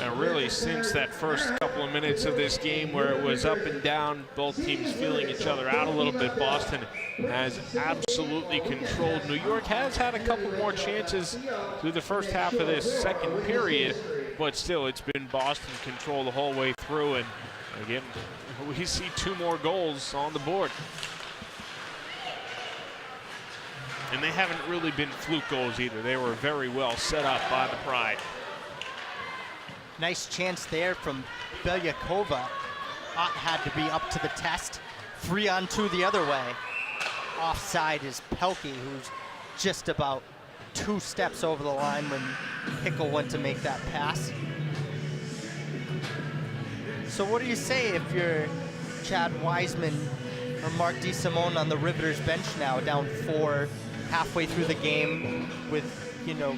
And really, since that first couple of minutes of this game where it was up and down, both teams feeling each other out a little bit, Boston has absolutely controlled. New York has had a couple more chances through the first half of this second period, but still, it's been Boston control the whole way through. And again, we see 2 more goals on the board. And they haven't really been fluke goals either. They were very well set up by the Pride. Nice chance there from Belyakova. Ott had to be up to the test. 3-on-2 the other way. Offside is Pelkey, who's just about 2 steps over the line when Hickle went to make that pass. So what do you say if you're Chad Wiseman or Mark DeSimone on the Riveters bench now, down 4 halfway through the game with, you know,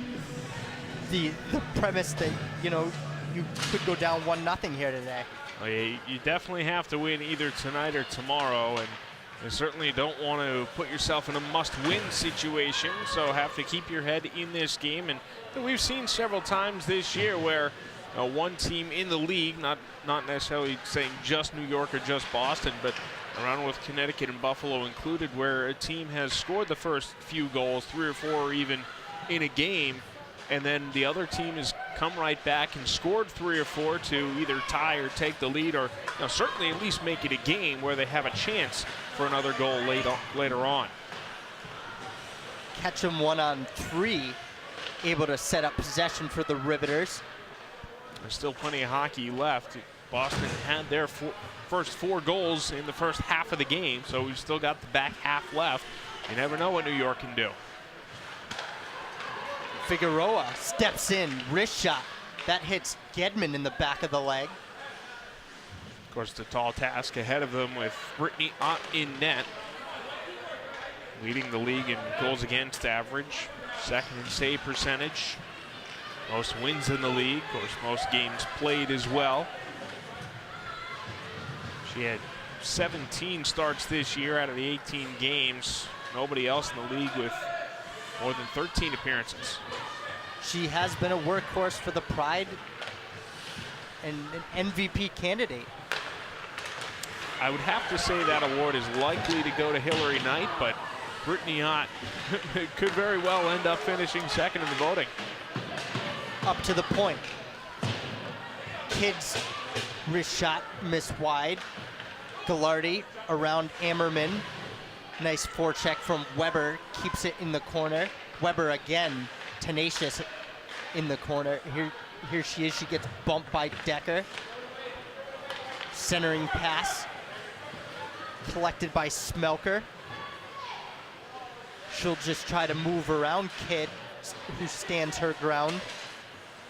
the premise that, you know, you could go down 1-0 here today? Well, you definitely have to win either tonight or tomorrow, and you certainly don't want to put yourself in a must-win situation, so have to keep your head in this game. And we've seen several times this year where one team in the league, not necessarily saying just New York or just Boston, but around with Connecticut and Buffalo included, where a team has scored the first few goals, 3 or 4 or even in a game, and then the other team has come right back and scored 3 or 4 to either tie or take the lead, or certainly at least make it a game where they have a chance for another goal later on. Ketchum 1-on-3, able to set up possession for the Riveters. There's still plenty of hockey left. Boston had their first 4 goals in the first half of the game, so we've still got the back half left. You never know what New York can do. Figueroa steps in, wrist shot. That hits Gedman in the back of the leg. Of course, the tall task ahead of them with Brittany Ott in net, leading the league in goals against average, 2nd in save percentage, most wins in the league, of course, most games played as well. She had 17 starts this year out of the 18 games. Nobody else in the league with more than 13 appearances. She has been a workhorse for the Pride and an MVP candidate. I would have to say that award is likely to go to Hillary Knight, but Brittany Ott could very well end up finishing 2nd in the voting. Up to the point. Kids wrist shot, miss wide. Gallardi around Ammerman. Nice forecheck from Weber, keeps it in the corner. Weber again, tenacious in the corner. Here she is, she gets bumped by Decker. Centering pass, collected by Smelker. She'll just try to move around Kidd, who stands her ground.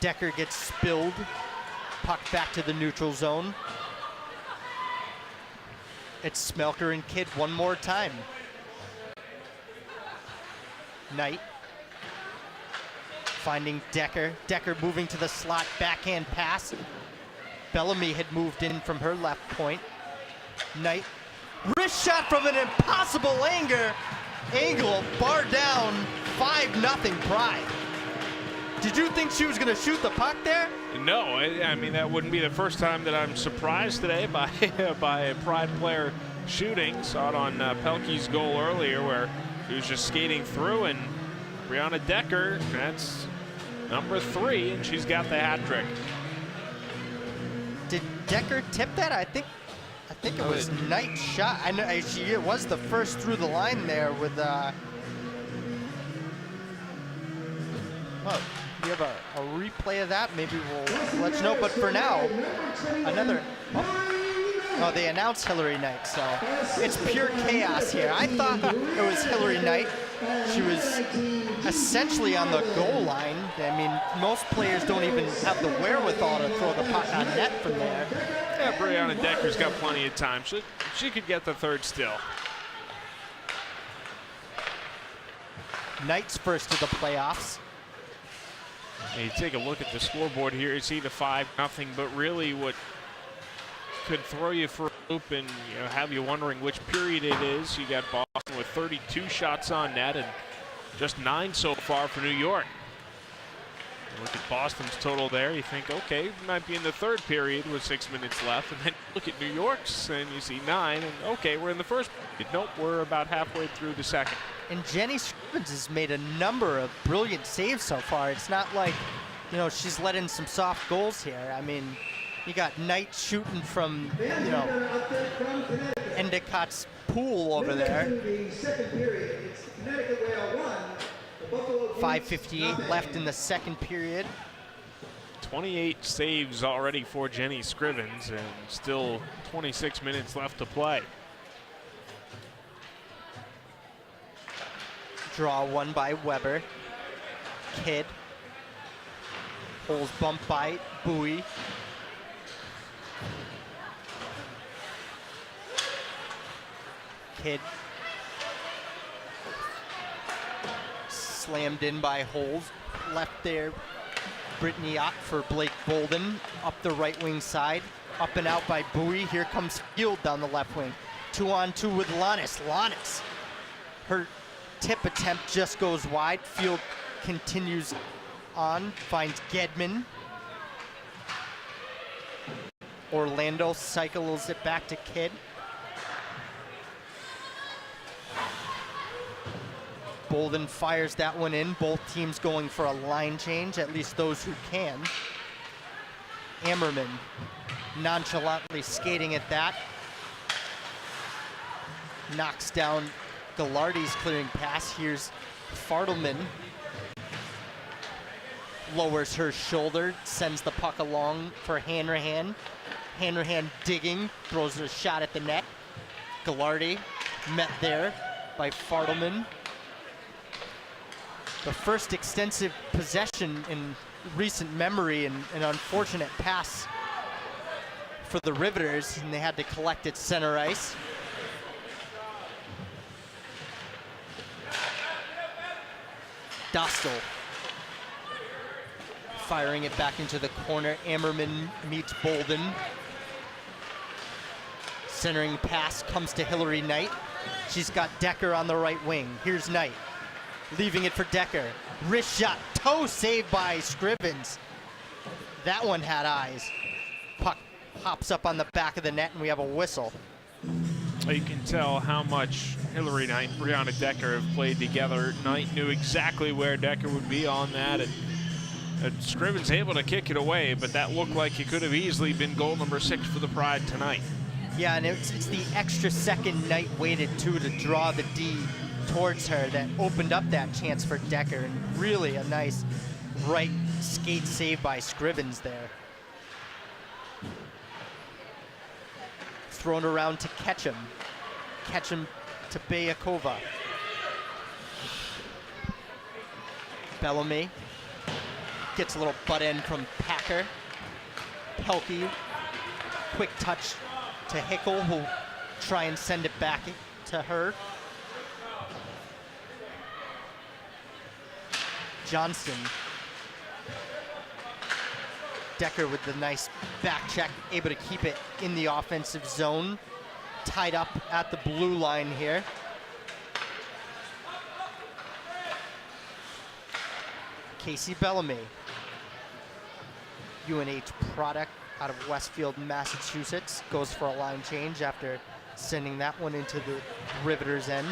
Decker gets spilled. Puck back to the neutral zone. It's Smelker and Kidd one more time. Knight finding Decker. Decker moving to the slot, backhand pass. Bellamy had moved in from her left point. Knight, wrist shot from an impossible angle, bar down, 5-0 Pride. Did you think she was gonna shoot the puck there? No, I mean, that wouldn't be the first time that I'm surprised today by, by a Pride player shooting. Saw it on Pelkey's goal earlier where he was just skating through, and Brianna Decker, that's number 3, and she's got the hat trick. Did Decker tip that? I think it was Knight's shot. I know it was the first through the line there with well, we have a replay of that. Maybe we'll let you know. But for now, another. Oh, they announced Hillary Knight, so it's pure chaos here. I thought it was Hillary Knight. She was essentially on the goal line. I mean, most players don't even have the wherewithal to throw the puck on net from there. Yeah, Brianna Decker's got plenty of time. She could get the third still. Knight's first of the playoffs. And you take a look at the scoreboard here, you see the 5-0, but really what could throw you for a loop and have you wondering which period it is. You got Boston with 32 shots on net and just 9 so far for New York. You look at Boston's total there, you think, okay, we might be in the third period with 6 minutes left, and then look at New York's and you see 9, and okay, we're in the first period. Nope, we're about halfway through the second. And Jenny Scrivens has made a number of brilliant saves so far. It's not like, she's let in some soft goals here. I mean, you got Knight shooting from, Endicott's pool over there. 5:58 left in the second period. 28 saves already for Jenny Scrivens and still 26 minutes left to play. Draw one by Weber. Kidd. Holes bumped by Bowie. Kidd. Slammed in by Holes. Left there. Brittany Ott for Blake Bolden. Up the right wing side. Up and out by Bowie. Here comes Field down the left wing. 2-on-2 with Lannis. Lannis. Her tip attempt just goes wide. Field continues on, finds Gedman. Orlando cycles it back to Kidd. Bolden fires that one in. Both teams going for a line change, at least those who can. Ammerman nonchalantly skating at that. Knocks down Gallardi's clearing pass. Here's Fartelman. Lowers her shoulder, sends the puck along for Hanrahan. Hanrahan digging, throws a shot at the net. Gallardi met there by Fartelman. The first extensive possession in recent memory, and an unfortunate pass for the Riveters, and they had to collect it center ice. Dostal firing it back into the corner. Ammerman meets Bolden. Centering pass comes to Hillary Knight. She's got Decker on the right wing. Here's Knight. Leaving it for Decker. Wrist shot. Toe saved by Scrivens. That one had eyes. Puck hops up on the back of the net, and we have a whistle. You can tell how much Hillary Knight and Brianna Decker have played together. Knight knew exactly where Decker would be on that, and Scrivens able to kick it away, but that looked like it could have easily been goal number 6 for the Pride tonight. Yeah, and it's the extra second Knight waited too to draw the D towards her that opened up that chance for Decker, and really a nice right skate save by Scrivens there. Thrown around to Ketchum. Ketchum to Bayakova. Gets a little butt end from Packer. Pelkey, quick touch to Hickel, who'll try and send it back to her. Johnston. Decker with the nice back check, able to keep it in the offensive zone. Tied up at the blue line here. Casey Bellamy. UNH product out of Westfield, Massachusetts, goes for a line change after sending that one into the Riveter's end.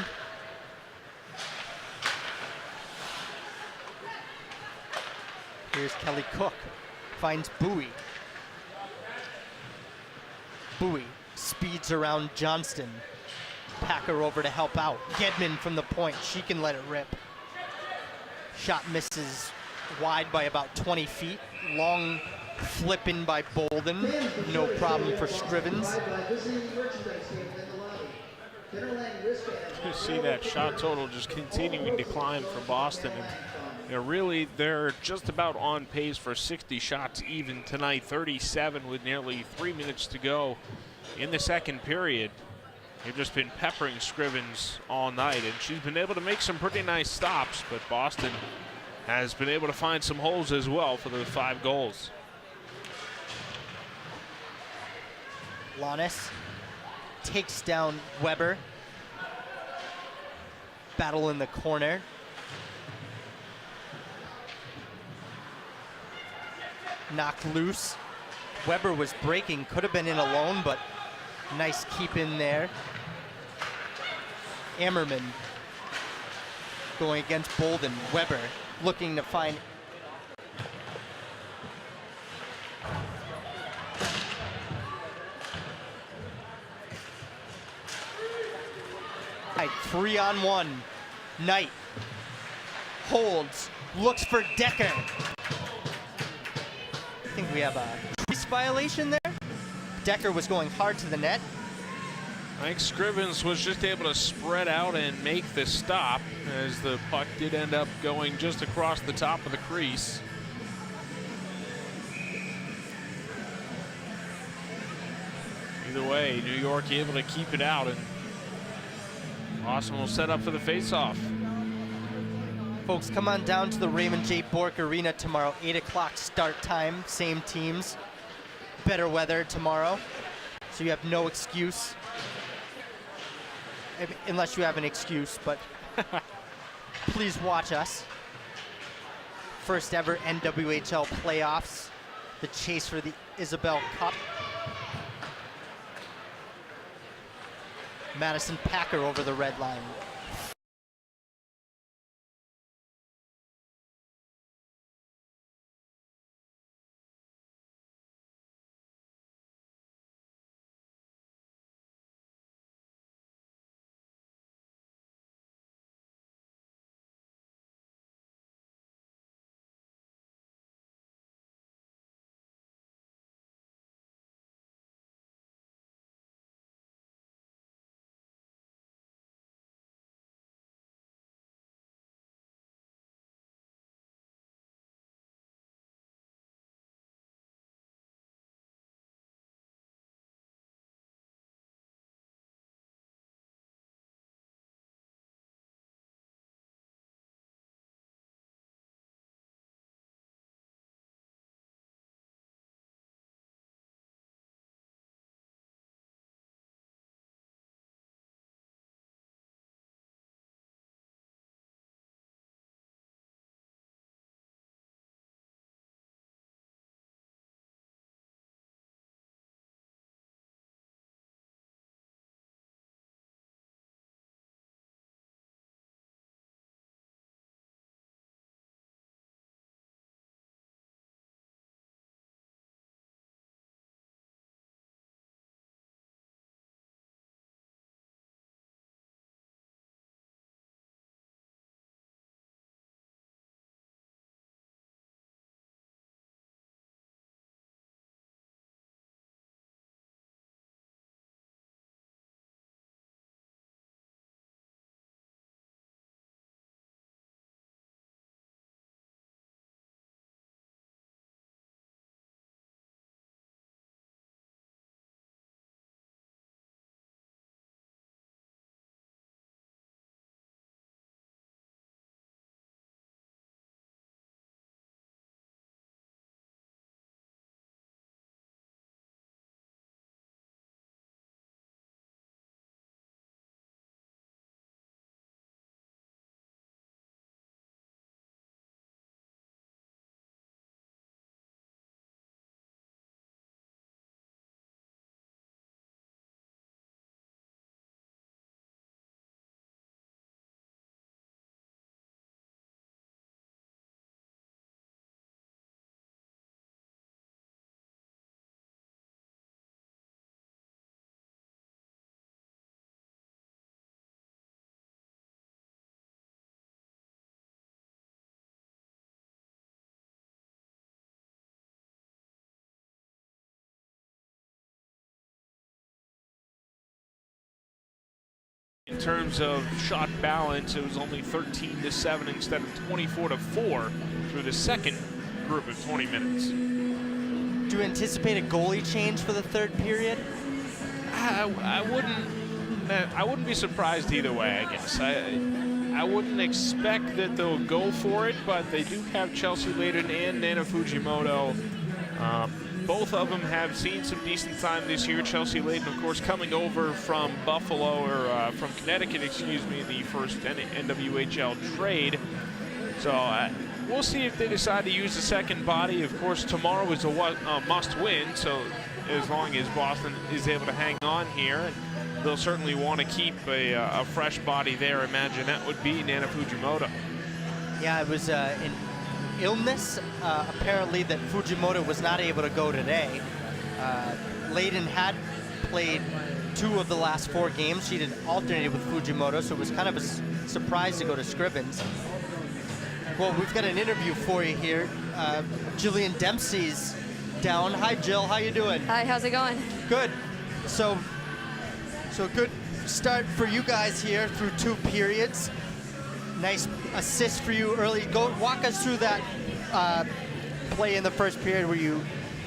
Here's Kelly Cook, finds Bowie. Bowie speeds around Johnston. Packer over to help out. Gedman from the point, she can let it rip. Shot misses wide by about 20 feet. Long flip in by Bolden, no problem for Scrivens. You see that shot total just continuing to climb for Boston. And, you know, really, they're just about on pace for 60 shots even tonight, 37 with nearly 3 minutes to go in the second period. They've just been peppering Scrivens all night, and she's been able to make some pretty nice stops, but Boston has been able to find some holes as well for the 5 goals. Lannis takes down Weber. Battle in the corner. Knocked loose. Weber was breaking, could have been in alone, but nice keep in there. Ammerman going against Bolden. Weber looking to find. Right, 3-on-1. Knight holds, looks for Decker. I think we have a crease violation there. Decker was going hard to the net. I think Scrivens was just able to spread out and make the stop, as the puck did end up going just across the top of the crease. Either way, New York able to keep it out, and Boston will set up for the face-off. Folks, come on down to the Raymond J. Bork Arena tomorrow, 8 o'clock start time, same teams. Better weather tomorrow, so you have no excuse. Unless you have an excuse, but please watch us. First ever NWHL playoffs, the chase for the Isabel Cup. Madison Packer over the red line. terms of shot balance, it was only 13-7 instead of 24-4 through the second group of 20 minutes. Do you anticipate a goalie change for the third period? I wouldn't be surprised either way, I guess. I wouldn't expect that they'll go for it, but they do have Chelsea Layden and Nana Fujimoto. Both of them have seen some decent time this year. Chelsea Layden, of course, coming over from Buffalo, or from Connecticut, excuse me, the first NWHL trade. So we'll see if they decide to use the second body. Of course, tomorrow is a must-win, so as long as Boston is able to hang on here, they'll certainly want to keep a fresh body there. Imagine that would be Nana Fujimoto. Yeah, it was an illness, apparently, that Fujimoto was not able to go today. Layden had played 2 of the last 4 games. She had alternated with Fujimoto, so it was kind of a surprise to go to Scribbins. Well, we've got an interview for you here. Jillian Dempsey's down. Hi, Jill. How you doing? Hi, how's it going? Good. So good start for you guys here through 2 periods. Nice assist for you early. Go walk us through that play in the first period where you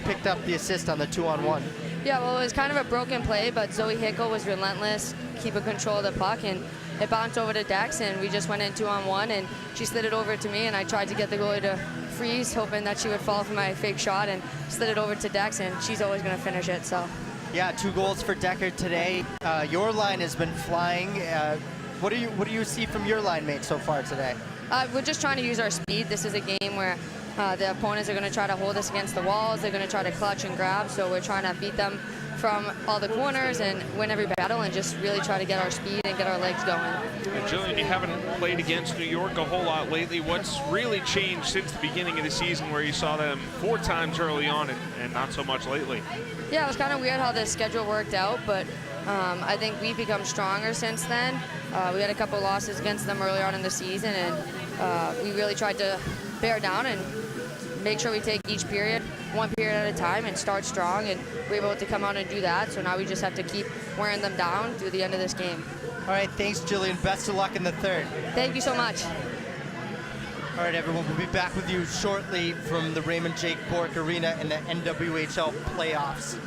picked up the assist on the 2-on-1. Yeah, well, it was kind of a broken play, but Zoe Hickle was relentless, keeping control of the puck, and it bounced over to Dex, and we just went in 2-on-1, and she slid it over to me, and I tried to get the goalie to freeze, hoping that she would fall for my fake shot, and slid it over to Dex, and she's always going to finish it, so. Yeah, 2 goals for Decker today. Your line has been flying. What do you see from your line mates so far today? We're just trying to use our speed. This is a game where the opponents are going to try to hold us against the walls. They're going to try to clutch and grab, so we're trying to beat them from all the corners and win every battle and just really try to get our speed and get our legs going. And Jillian, you haven't played against New York a whole lot lately. What's really changed since the beginning of the season, where you saw them 4 times early on and not so much lately? Yeah, it was kind of weird how the schedule worked out, but I think we've become stronger since then. We had a couple losses against them early on in the season, and we really tried to bear down and make sure we take each period, 1 period at a time, and start strong, and we were able to come out and do that. So now we just have to keep wearing them down through the end of this game. All right, thanks, Jillian. Best of luck in the third. Thank you so much. All right, everyone, we'll be back with you shortly from the Raymond J. Bourque Arena in the NWHL playoffs.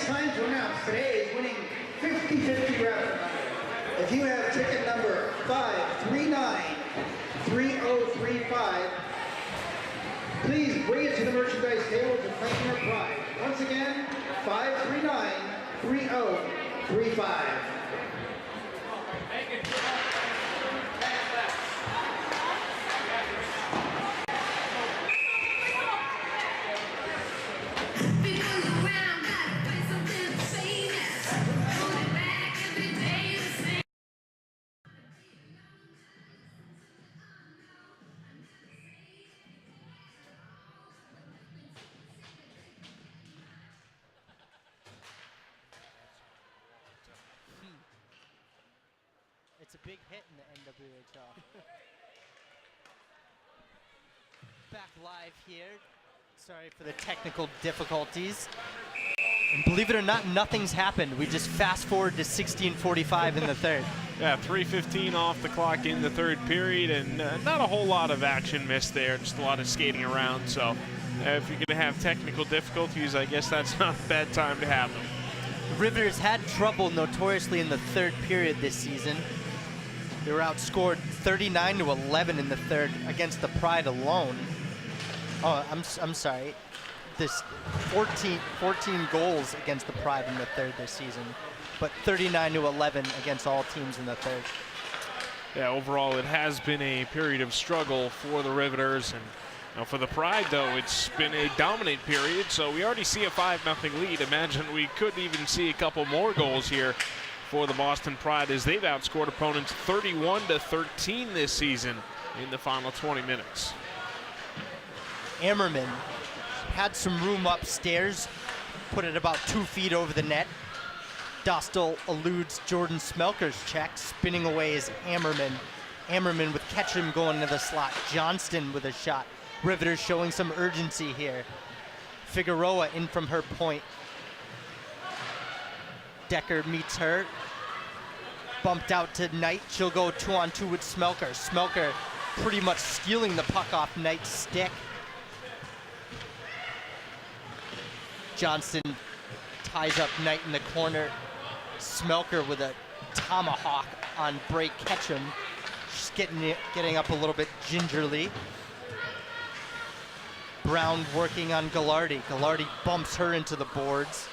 time to announce today's winning 50-50 raffle. If you have ticket number 5393035, please bring it to the merchandise table to claim your prize. Once again, 5393035. It's a big hit in the NWHL. Back live here. Sorry for the technical difficulties. And believe it or not, nothing's happened. We just fast forward to 16:45 in the third. Yeah, 3:15 off the clock in the third period, and not a whole lot of action missed there, just a lot of skating around. So if you're going to have technical difficulties, I guess that's not a bad time to have them. Riveters had trouble notoriously in the third period this season. They were outscored 39-11 in the third against the Pride alone. Oh, I'm sorry. This 14 goals against the Pride in the third this season, but 39-11 against all teams in the third. Yeah, overall it has been a period of struggle for the Riveters, and for the Pride though, it's been a dominant period. So we already see a 5-0 lead. Imagine we could even see a couple more goals here for the Boston Pride, as they've outscored opponents 31-13 this season in the final 20 minutes. Ammerman had some room upstairs, put it about 2 feet over the net. Dostal eludes Jordan Smelker's check, spinning away is Ammerman. Ammerman with Ketchum going to the slot. Johnston with a shot. Riveters showing some urgency here. Figueroa in from her point. Decker meets her. Bumped out to Knight. She'll go 2-on-2 with Smelker. Smelker pretty much stealing the puck off Knight's stick. Johnston ties up Knight in the corner. Smelker with a tomahawk on break Ketchum. She's getting up a little bit gingerly. Brown working on Gallardi. Gallardi bumps her into the boards.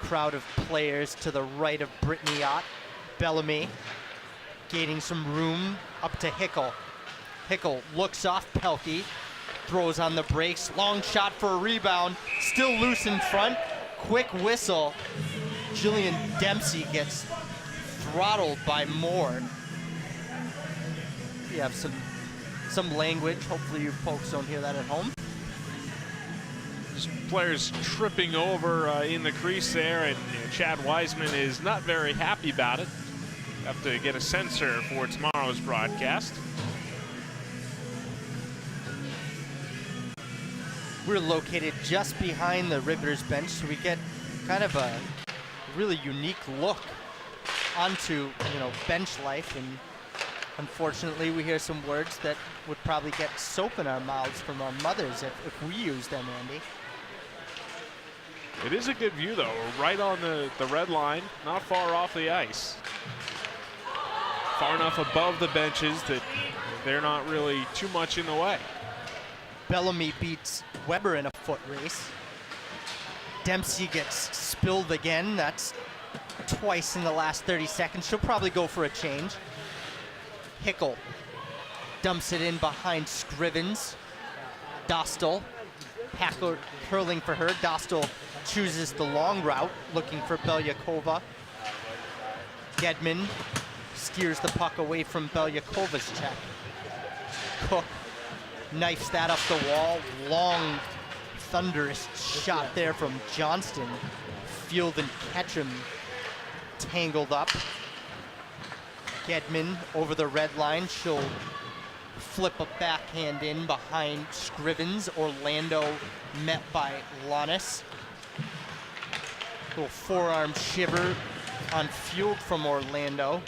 Crowd of players to the right of Brittany Ott. Bellamy gaining some room up to Hickel. Hickel looks off Pelkey. Throws on the brakes, long shot for a rebound, still loose in front, quick whistle. Jillian Dempsey gets throttled by Moore. You have some language, hopefully you folks don't hear that at home. Just players tripping over in the crease there, and Chad Wiseman is not very happy about it. Have to get a censor for tomorrow's broadcast. We're located just behind the Riveters bench, so we get kind of a really unique look onto, bench life. And unfortunately, we hear some words that would probably get soap in our mouths from our mothers if we used them, Andy. It is a good view, though. We're right on the red line, not far off the ice. Far enough above the benches that they're not really too much in the way. Bellamy beats Weber in a foot race. Dempsey gets spilled again. That's twice in the last 30 seconds. She'll probably go for a change. Hickel dumps it in behind Scrivens. Dostal, Hackler hurling for her. Dostal chooses the long route, looking for Belyakova. Gedman steers the puck away from Belyakova's check. Cook knifes that up the wall. Long, thunderous shot there from Johnston. Field and Ketchum tangled up. Gedman over the red line. She'll flip a backhand in behind Scrivens. Orlando met by Lannis. Little forearm shiver on Field from Orlando.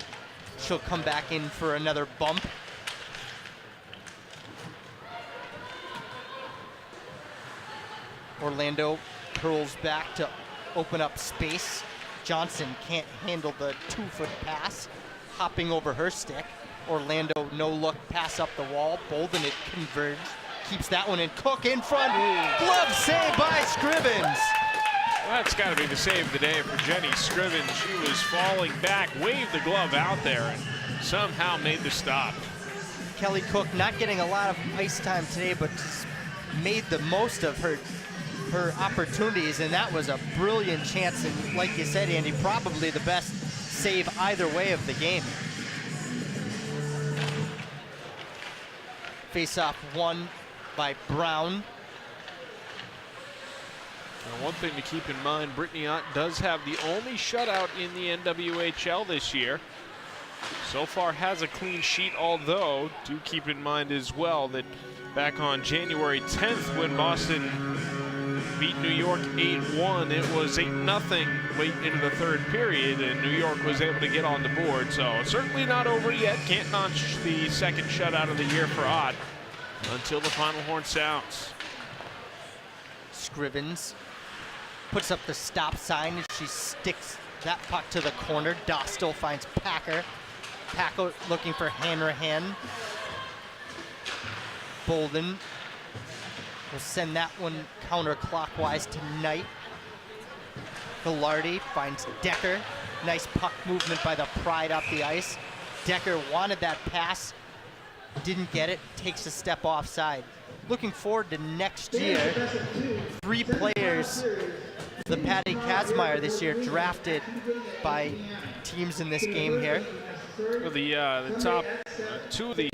She'll come back in for another bump. Orlando curls back to open up space. Johnson can't handle the 2-foot pass, hopping over her stick. Orlando no look pass up the wall. Bolden it converged, keeps that one in. Cook in front. Glove save by Scrivens. That's got to be the save of the day for Jenny Scrivens. She was falling back, waved the glove out there, and somehow made the stop. Kelly Cook not getting a lot of ice time today, but just made the most of her opportunities, and that was a brilliant chance. And like you said, Andy, probably the best save either way of the game. Face-off won by Brown. Now, one thing to keep in mind, Brittany Ott does have the only shutout in the NWHL this year. So far has a clean sheet, although do keep in mind as well that back on January 10th when Boston beat New York 8-1, it was 8-0 late into the third period, and New York was able to get on the board. So certainly not over yet. Can't notch the second shutout of the year for Ott until the final horn sounds. Scrivens puts up the stop sign and she sticks that puck to the corner. Dostal finds Packer. Packer looking for Hanrahan. Bolden will send that one counterclockwise to Knight. Velarde finds Decker. Nice puck movement by the Pride up the ice. Decker wanted that pass, didn't get it, takes a step offside. Looking forward to next year. 3 players, the Patty Kazmaier this year, drafted by teams in this game here. Well, the top 2 of the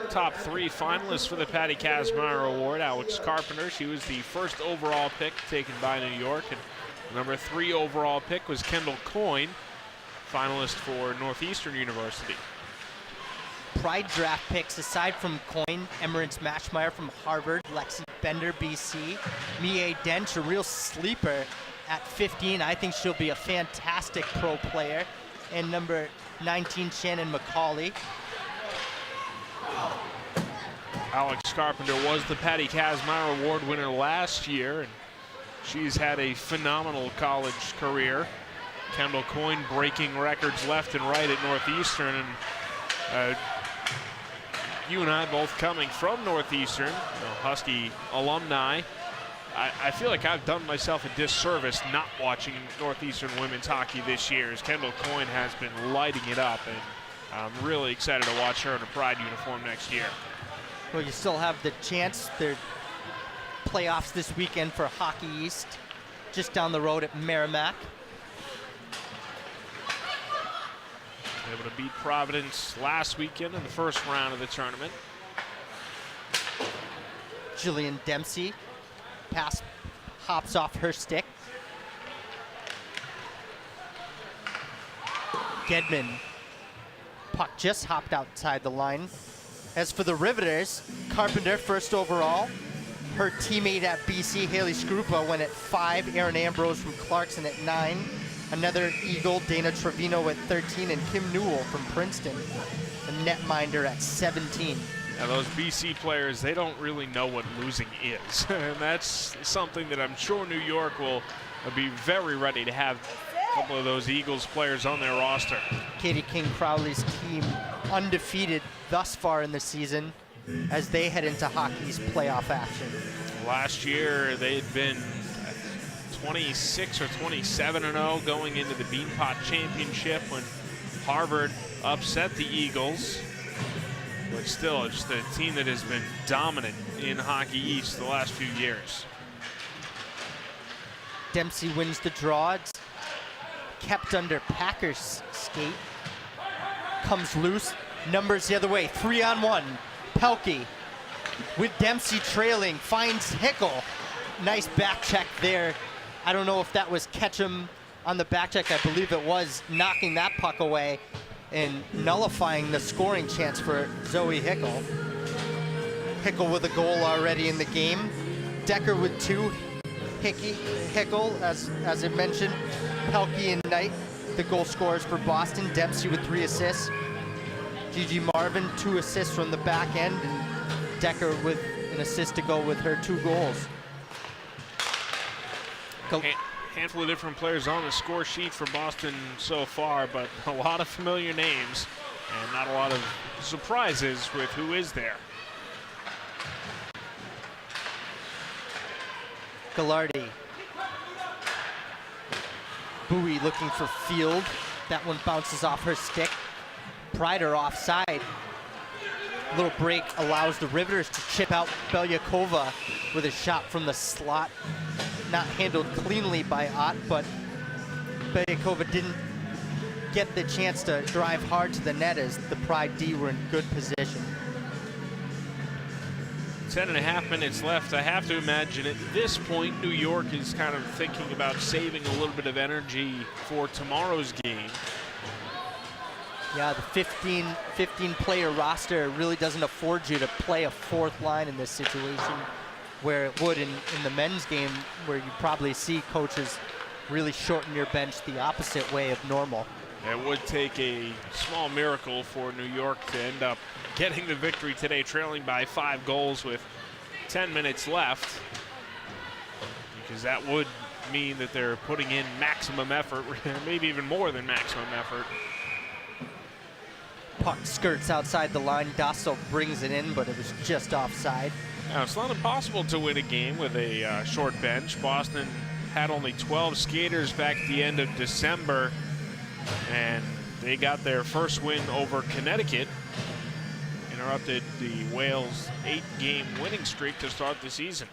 top 3 finalists for the Patty Kazmaier Award. Alex Carpenter, she was the first overall pick taken by New York, and the number 3 overall pick was Kendall Coyne, finalist for Northeastern University. Pride draft picks, aside from Coyne, Emerence Matchmeyer from Harvard, Lexi Bender, BC, Mie Dench, a real sleeper at 15. I think she'll be a fantastic pro player. And number 19, Shannon McCauley. Alex Carpenter was the Patty Kazmaier Award winner last year, and she's had a phenomenal college career. Kendall Coyne breaking records left and right at Northeastern, and you and I both coming from Northeastern, Husky alumni. I feel like I've done myself a disservice not watching Northeastern women's hockey this year, as Kendall Coyne has been lighting it up, and I'm really excited to watch her in a Pride uniform next year. Well, you still have the chance. There are playoffs this weekend for Hockey East, just down the road at Merrimack. Able to beat Providence last weekend in the first round of the tournament. Jillian Dempsey, pass hops off her stick. Gedman, puck just hopped outside the line. As for the Riveters, Carpenter first overall. Her teammate at BC, Haley Skrupa, went at 5. Erin Ambrose from Clarkson at 9. Another Eagle, Dana Trevino at 13, and Kim Newell from Princeton, a netminder at 17. Now those BC players, they don't really know what losing is. And that's something that I'm sure New York will be very ready to have a couple of those Eagles players on their roster. Katie King Crowley's team undefeated thus far in the season as they head into hockey's playoff action. Last year, they had been 26 or 27-0 going into the Beanpot Championship when Harvard upset the Eagles. But still, it's just a team that has been dominant in Hockey East the last few years. Dempsey wins the draw. It's kept under Packer's skate. Comes loose. Numbers the other way. 3-on-1. Pelkey with Dempsey trailing. Finds Hickel. Nice back check there. I don't know if that was Ketchum on the back check. I believe it was, knocking that puck away and nullifying the scoring chance for Zoe Hickel. Hickel with a goal already in the game. Decker with 2. Hickel, as I mentioned, Pelkey and Knight, the goal scorers for Boston. Dempsey with 3 assists. Gigi Marvin, 2 assists from the back end, and Decker with an assist to go with her 2 goals. Handful of different players on the score sheet for Boston so far, but a lot of familiar names and not a lot of surprises with who is there. Gallardi. Bowie looking for Field. That one bounces off her stick. Pryder offside. Little break allows the Riveters to chip out Belyakova with a shot from the slot. Not handled cleanly by Ott, but Belyakova didn't get the chance to drive hard to the net as the Pride D were in good position. 10.5 minutes left. I have to imagine at this point, New York is kind of thinking about saving a little bit of energy for tomorrow's game. Yeah, the 15 player roster really doesn't afford you to play a fourth line in this situation, where it would in the men's game, where you probably see coaches really shorten your bench the opposite way of normal. It would take a small miracle for New York to end up getting the victory today, trailing by 5 goals with 10 minutes left, because that would mean that they're putting in maximum effort, maybe even more than maximum effort. Puck skirts outside the line. Dostal brings it in, but it was just offside. Now, it's not impossible to win a game with a short bench. Boston had only 12 skaters back at the end of December, and they got their first win over Connecticut. Interrupted the Wales' 8-game winning streak to start the season.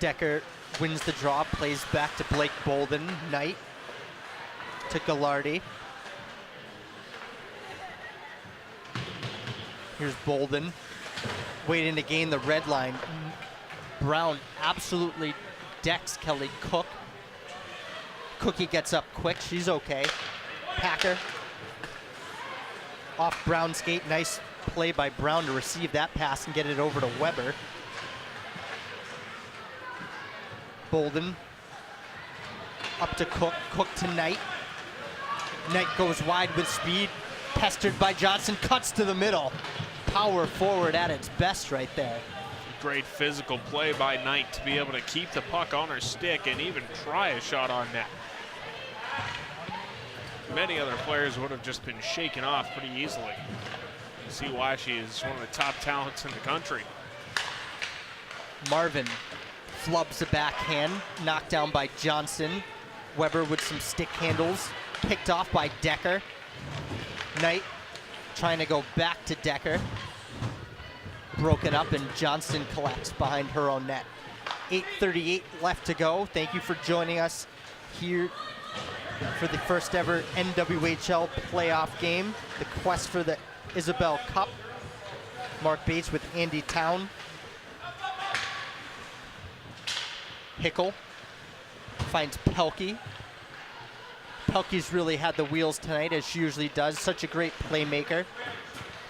Decker wins the draw, plays back to Blake Bolden. Knight to Gallardi. Here's Bolden, waiting to gain the red line. Brown absolutely decks Kelly Cook. Cookie gets up quick, she's okay. Packer, off Brown skate, nice play by Brown to receive that pass and get it over to Weber. Bolden, up to Cook, Cook to Knight. Knight goes wide with speed, pestered by Johnson, cuts to the middle. Power forward at its best right there. Great physical play by Knight to be able to keep the puck on her stick and even try a shot on net. Many other players would have just been shaken off pretty easily. You see why she is one of the top talents in the country. Marvin flubs a backhand, knocked down by Johnson. Weber with some stick handles, picked off by Decker. Knight trying to go back to Decker. Broken up, and Johnson collapsed behind her own net. 8:38 left to go. Thank you for joining us here for the first ever NWHL playoff game, the quest for the Isabel Cup. Mark Bates with Andy Town. Hickel finds Pelkey. Pelkey's really had the wheels tonight, as she usually does. Such a great playmaker.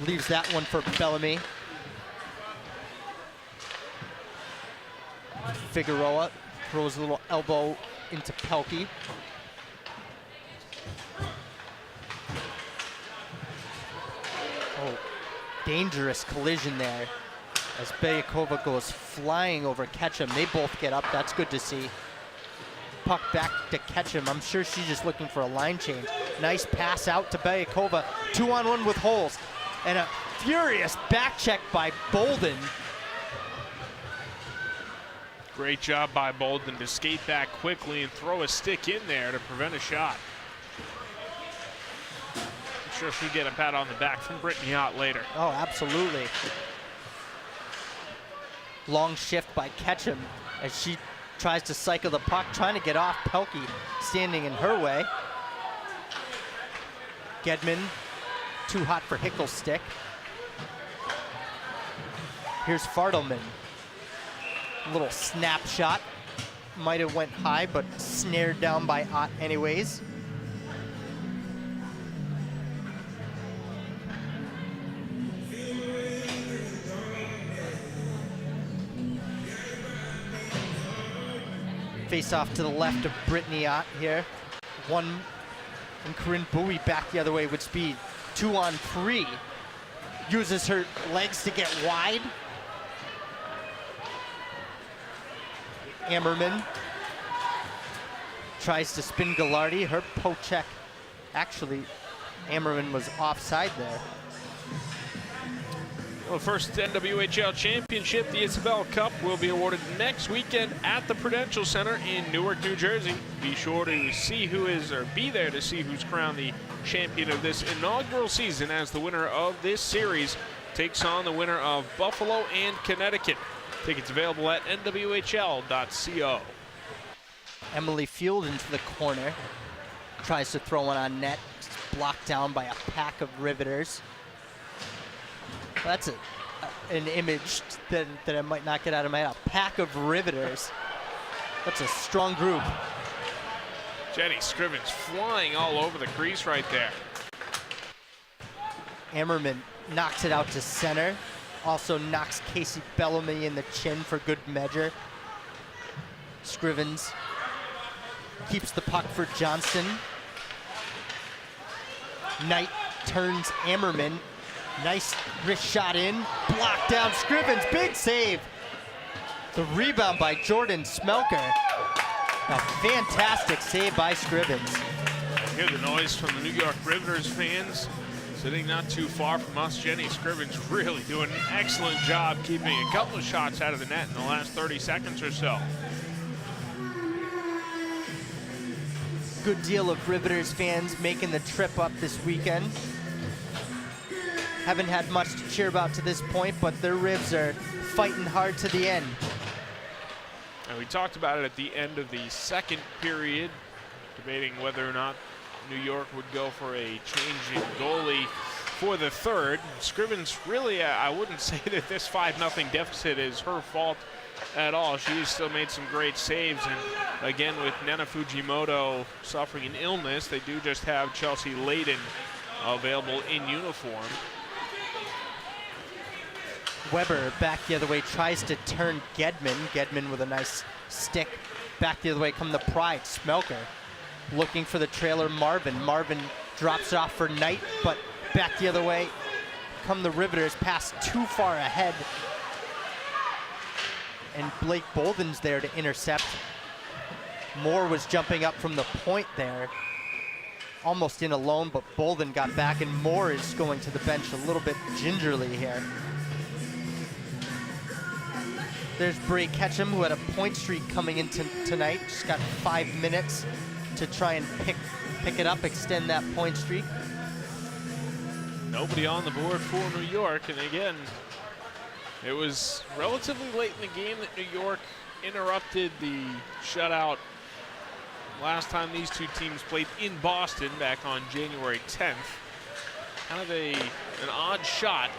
Leaves that one for Bellamy. Figueroa throws a little elbow into Pelkey. Oh, dangerous collision there as Belyakova goes flying over Ketchum. They both get up. That's good to see. Puck back to Ketchum. I'm sure she's just looking for a line change. Nice pass out to Belyakova. 2-on-1 with Holes. And a furious back check by Bolden. Great job by Bolden to skate back quickly and throw a stick in there to prevent a shot. I'm sure she'll get a pat on the back from Brittany Ott later. Oh, absolutely. Long shift by Ketchum as she tries to cycle the puck, trying to get off Pelkey, standing in her way. Gedman, too hot for Hickel's stick. Here's Fartelman. Little snapshot. Might have went high, but snared down by Ott anyways. Face off to the left of Brittany Ott here. One, and Corinne Bowie back the other way with speed. 2-on-3. Uses her legs to get wide. Ammerman tries to spin Gallardi. Her poke check. Actually, Ammerman was offside there. Well, first NWHL championship, the Isabel Cup, will be awarded next weekend at the Prudential Center in Newark, New Jersey. Be sure to see who is, or be there to see who's crowned the champion of this inaugural season, as the winner of this series takes on the winner of Buffalo and Connecticut. Tickets available at nwhl.co. Emily Field into the corner. Tries to throw one on net. It's blocked down by a pack of riveters. Well, that's an image that I might not get out of my head. A pack of riveters. That's a strong group. Jenny Scrivens flying all over the crease right there. Ammerman knocks it out to center. Also knocks Casey Bellamy in the chin for good measure. Scrivens keeps the puck for Johnston. Knight turns Ammerman. Nice wrist shot in. Blocked down Scrivens. Big save. The rebound by Jordan Smelker. A fantastic save by Scrivens. Hear the noise from the New York Riveters fans sitting not too far from us. Jenny Scrivens really doing an excellent job keeping a couple of shots out of the net in the last 30 seconds or so. Good deal of Riveters fans making the trip up this weekend. Haven't had much to cheer about to this point, but their Rivs are fighting hard to the end. And we talked about it at the end of the second period, debating whether or not New York would go for a change in goalie for the third. Scrivens really, I wouldn't say that this 5-0 deficit is her fault at all. She has still made some great saves, and again, with Nena Fujimoto suffering an illness, they do just have Chelsea Layden available in uniform. Weber back the other way, tries to turn Gedman. Gedman with a nice stick. Back the other way come the Pride. Smelker looking for the trailer Marvin. Marvin drops it off for Knight, but back the other way come the Riveters. Pass too far ahead. And Blake Bolden's there to intercept. Moore was jumping up from the point there. Almost in alone, but Bolden got back, and Moore is going to the bench a little bit gingerly here. There's Bray Ketchum, who had a point streak coming in tonight. Just got 5 minutes to try and pick it up, extend that point streak. Nobody on the board for New York, and again, it was relatively late in the game that New York interrupted the shutout last time these two teams played in Boston back on January 10th. Kind of an odd shot.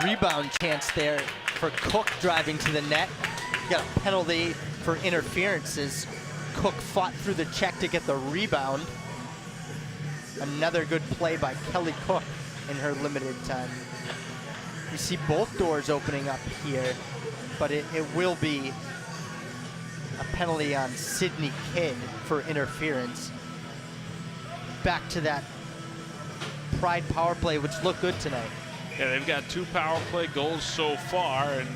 Rebound chance there for Cook driving to the net. Got a penalty for interferences. Cook fought through the check to get the rebound. Another good play by Kelly Cook in her limited time. You see both doors opening up here, but it will be a penalty on Sydney Kidd for interference. Back to that Pride power play, which looked good tonight. Yeah, they've got 2 power play goals so far, and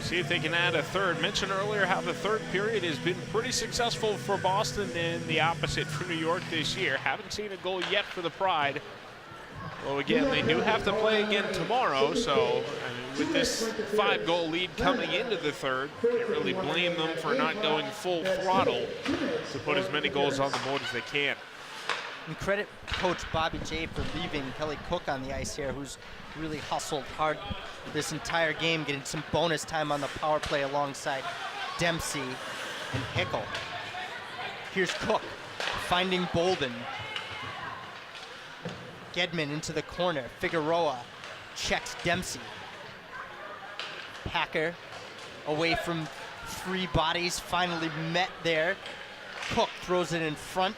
see if they can add a third. Mentioned earlier how the third period has been pretty successful for Boston, and the opposite for New York this year. Haven't seen a goal yet for the Pride. Well, again, they do have to play again tomorrow, so I mean, with this 5-goal lead coming into the third, can't really blame them for not going full throttle to put as many goals on the board as they can. And credit Coach Bobby J for leaving Kelly Cook on the ice here, who's really hustled hard this entire game, getting some bonus time on the power play alongside Dempsey and Hickel. Here's Cook finding Bolden. Gedman into the corner. Figueroa checks Dempsey. Packer away from 3 bodies, finally met there. Cook throws it in front.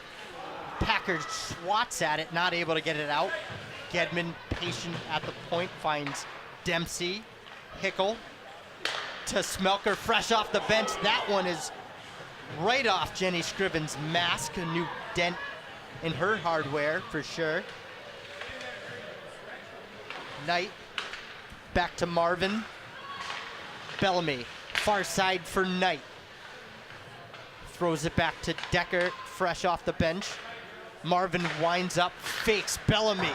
Packer swats at it, not able to get it out. Gedman, patient at the point, finds Dempsey. Hickel to Smelker, fresh off the bench. That one is right off Jenny Scrivens' mask. A new dent in her hardware for sure. Knight back to Marvin. Bellamy Far side for Knight. Throws it back to Decker, fresh off the bench. Marvin winds up, fakes Bellamy.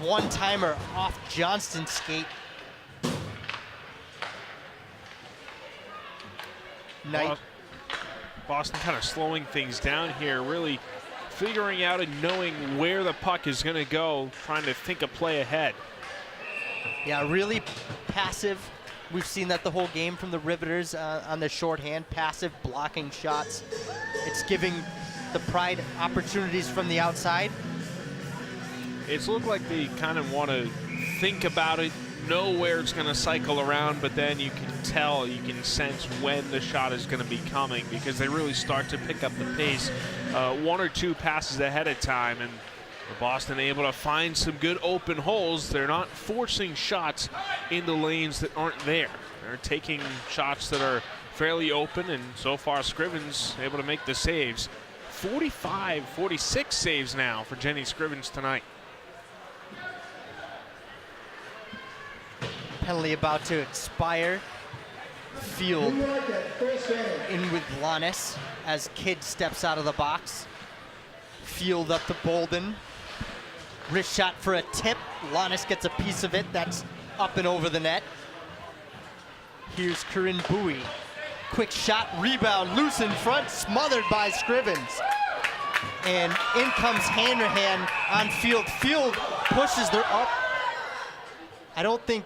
One-timer off Johnston's skate. Knight. Boston kind of slowing things down here, really figuring out and knowing where the puck is going to go, trying to think a play ahead. Yeah, really passive. We've seen that the whole game from the Riveters on the shorthand, passive blocking shots. It's giving the Pride opportunities from the outside. It's looked like they kind of want to think about it, know where it's going to cycle around, but then you can tell, you can sense when the shot is going to be coming because they really start to pick up the pace one or two passes ahead of time, and Boston able to find some good open holes. They're not forcing shots into lanes that aren't there. They're taking shots that are fairly open, and so far Scrivens able to make the saves. 45, 46 saves now for Jenny Scrivens tonight. Penalty about to expire. Field in with Lannis as Kidd steps out of the box. Field up to Bolden. Wrist shot for a tip. Lannis gets a piece of it. That's up and over the net. Here's Corinne Bowie. Quick shot, rebound, loose in front, smothered by Scrivens. And in comes Hanrahan on Field. Field pushes her up. I don't think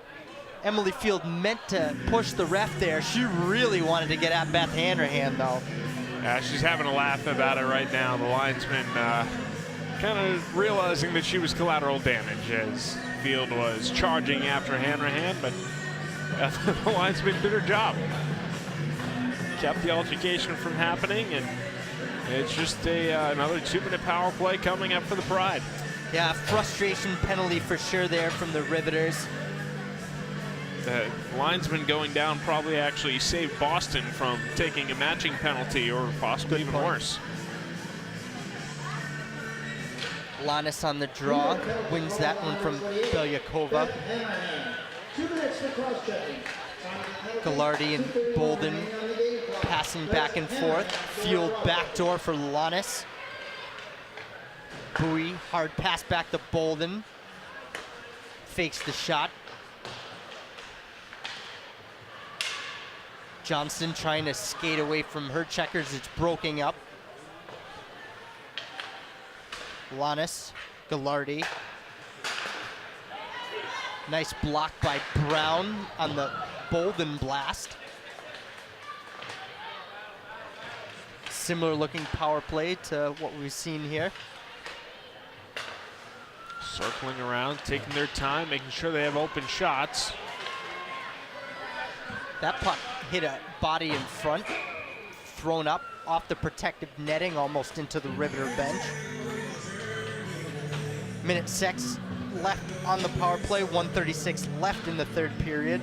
Emily Field meant to push the ref there. She really wanted to get at Beth Hanrahan, though. Yeah, she's having a laugh about it right now. The linesman kind of realizing that she was collateral damage as Field was charging after Hanrahan, but the linesman did her job. Kept the altercation from happening, and it's just another 2-minute power play coming up for the Pride. Yeah, frustration penalty for sure there from the Riveters. The linesman going down probably actually saved Boston from taking a matching penalty or possibly even worse. Lannis on the draw, wins that one from Belyakova. 2 minutes for cross-checking. Gallardi and Bolden passing back and forth. Field backdoor for Lannis. Bowie, hard pass back to Bolden. Fakes the shot. Johnston trying to skate away from her checkers. It's broken up. Lannis, Gallardi. Nice block by Brown on the Bolden blast. Similar looking power play to what we've seen here. Circling around, taking their time, making sure they have open shots. That puck hit a body in front, thrown up off the protective netting almost into the Riveter bench. Minute 6 left on the power play, 1:36 left in the third period.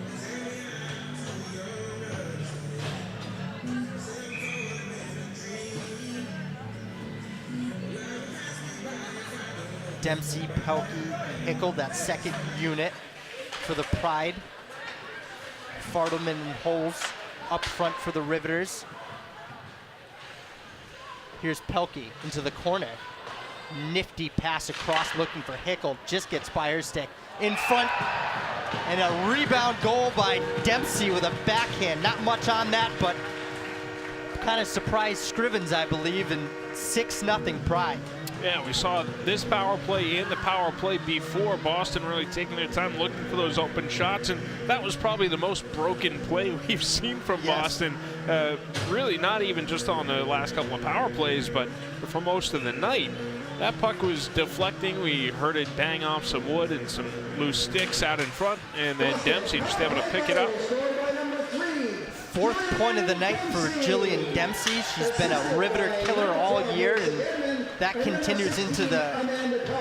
Dempsey, Pelkey, Hickel, that second unit for the Pride. Fartelman and Holes up front for the Riveters. Here's Pelkey into the corner. Nifty pass across looking for Hickel, just gets by her stick. In front, and a rebound goal by Dempsey with a backhand. Not much on that, but kind of surprised Scrivens, I believe, and 6-0 Pride. Yeah, we saw this power play and the power play before. Boston really taking their time looking for those open shots, and that was probably the most broken play we've seen from Boston. Really not even just on the last couple of power plays, but for most of the night. That puck was deflecting. We heard it bang off some wood and some loose sticks out in front, and then Dempsey just able to pick it up. 4th point of the night for Jillian Dempsey. She's been a Riveter killer all year, and that continues into the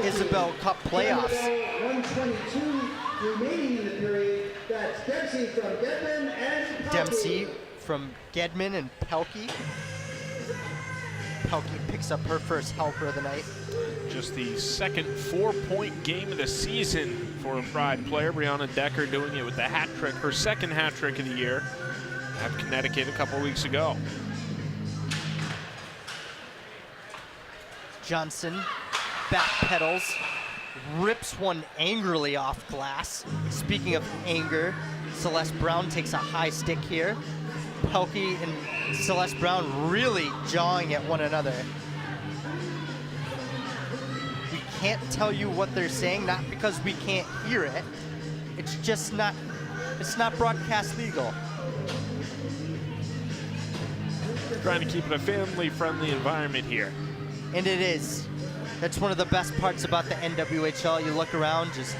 Isabel Cup playoffs. 1:22 remaining in the period. That's Dempsey from Gedman and Pelkey. Dempsey from Gedman and Pelkey. Pelkey picks up her first helper of the night. Just the second 4-point game of the season for a Pride player. Brianna Decker doing it with the hat trick, her second hat trick of the year. at Connecticut a couple weeks ago. Johnson backpedals, rips one angrily off glass. Speaking of anger, Celeste Brown takes a high stick here. Pelkey and Celeste Brown really jawing at one another. We can't tell you what they're saying, not because we can't hear it. It's just not, it's not broadcast legal. Trying to keep it a family-friendly environment here. And it is. That's one of the best parts about the NWHL. You look around, just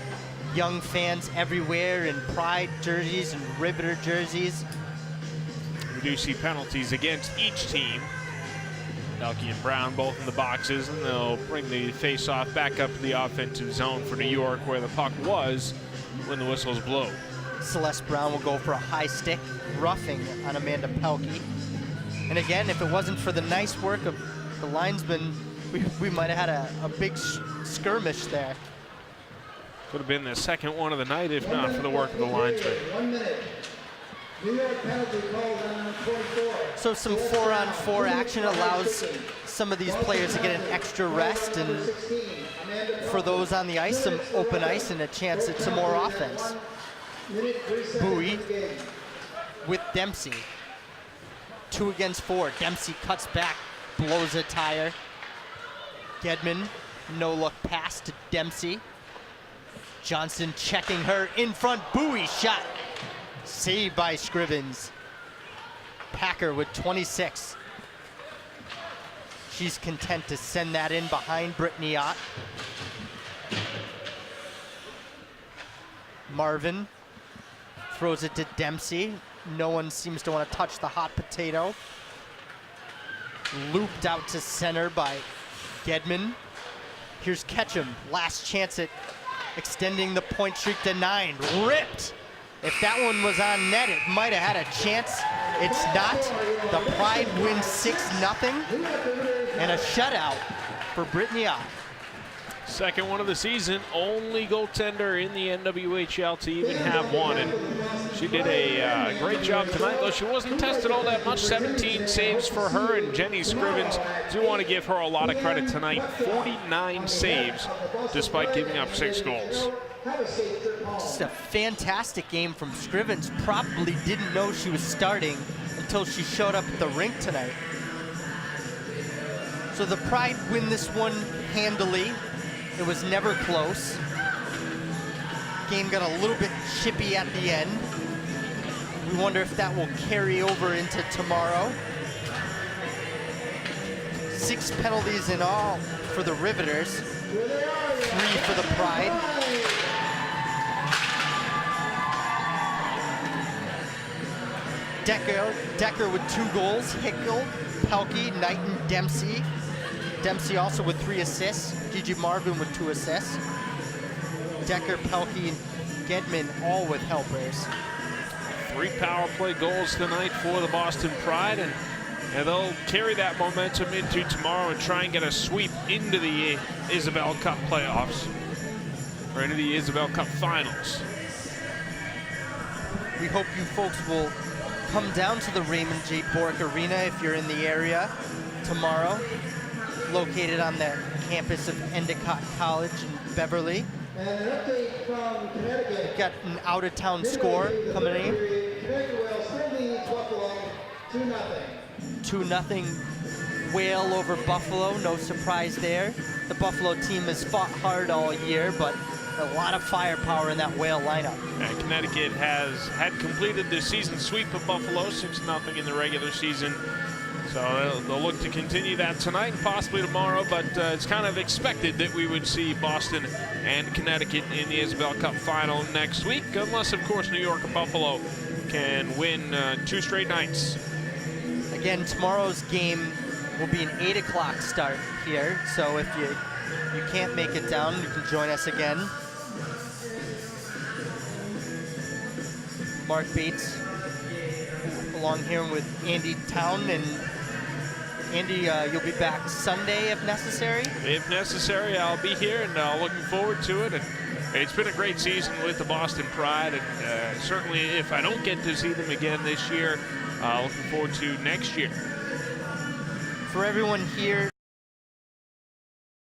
young fans everywhere in Pride jerseys and Riveter jerseys. We do see penalties against each team. Pelkey and Brown both in the boxes, and they'll bring the face-off back up to the offensive zone for New York, where the puck was when the whistles blow. Celeste Brown will go for a high stick, roughing on Amanda Pelkey. And again, if it wasn't for the nice work of the linesman, we might have had a big skirmish there. Could have been the second one of the night if not for the work of the linesman. 1 minute. New York penalty called on 44. So some 4-on-4 action allows some of these players to get an extra rest, and for those on the ice, some open ice and a chance at some more offense. Bowie with Dempsey. 2 against 4. Dempsey cuts back, blows a tire. Gedman, no look pass to Dempsey. Johnson checking her in front. Bowie shot. Saved by Scrivens. Packer with 26. She's content to send that in behind Brittany Ott. Marvin throws it to Dempsey. No one seems to want to touch the hot potato. Looped out to center by Gedman. Here's Ketchum. Last chance at extending the point streak to 9. Ripped. If that one was on net, it might have had a chance. It's not. The Pride wins 6-0. And a shutout for Brittany Ott. Second one of the season, only goaltender in the NWHL to even have one. And she did a great job tonight, though she wasn't tested all that much. 17 saves for her, and Jenny Scrivens, do want to give her a lot of credit tonight. 49 saves, despite giving up 6 goals. Just a fantastic game from Scrivens. Probably didn't know she was starting until she showed up at the rink tonight. So the Pride win this one handily. It was never close. Game got a little bit chippy at the end. We wonder if that will carry over into tomorrow. 6 penalties in all for the Riveters. 3 for the Pride. Decker with 2 goals. Hickel, Pelkey, Knight, and Dempsey. Dempsey also with 3 assists. Gigi Marvin with 2 assists. Decker, Pelkey, and Gedman all with helpers. 3 power play goals tonight for the Boston Pride, and they'll carry that momentum into tomorrow and try and get a sweep into the Isabel Cup playoffs, or into the Isabel Cup finals. We hope you folks will come down to the Raymond J. Bork Arena if you're in the area tomorrow. Located on the campus of Endicott College in Beverly. And an update from Connecticut. We've got an out-of-town score coming in. Connecticut will still lead Buffalo 2-0. 2-0 Whale over Buffalo, no surprise there. The Buffalo team has fought hard all year, but a lot of firepower in that Whale lineup. And Connecticut had completed the season sweep of Buffalo, 6-0 in the regular season. So they'll look to continue that tonight and possibly tomorrow, but it's kind of expected that we would see Boston and Connecticut in the Isabel Cup final next week, unless, of course, New York and Buffalo can win 2 straight nights. Again, tomorrow's game will be an 8 o'clock start here, so if you can't make it down, you can join us again. Mark Bates along here with Andy Town, and Andy, you'll be back Sunday if necessary? If necessary, I'll be here, and looking forward to it. And it's been a great season with the Boston Pride, and certainly if I don't get to see them again this year, looking forward to next year. For everyone here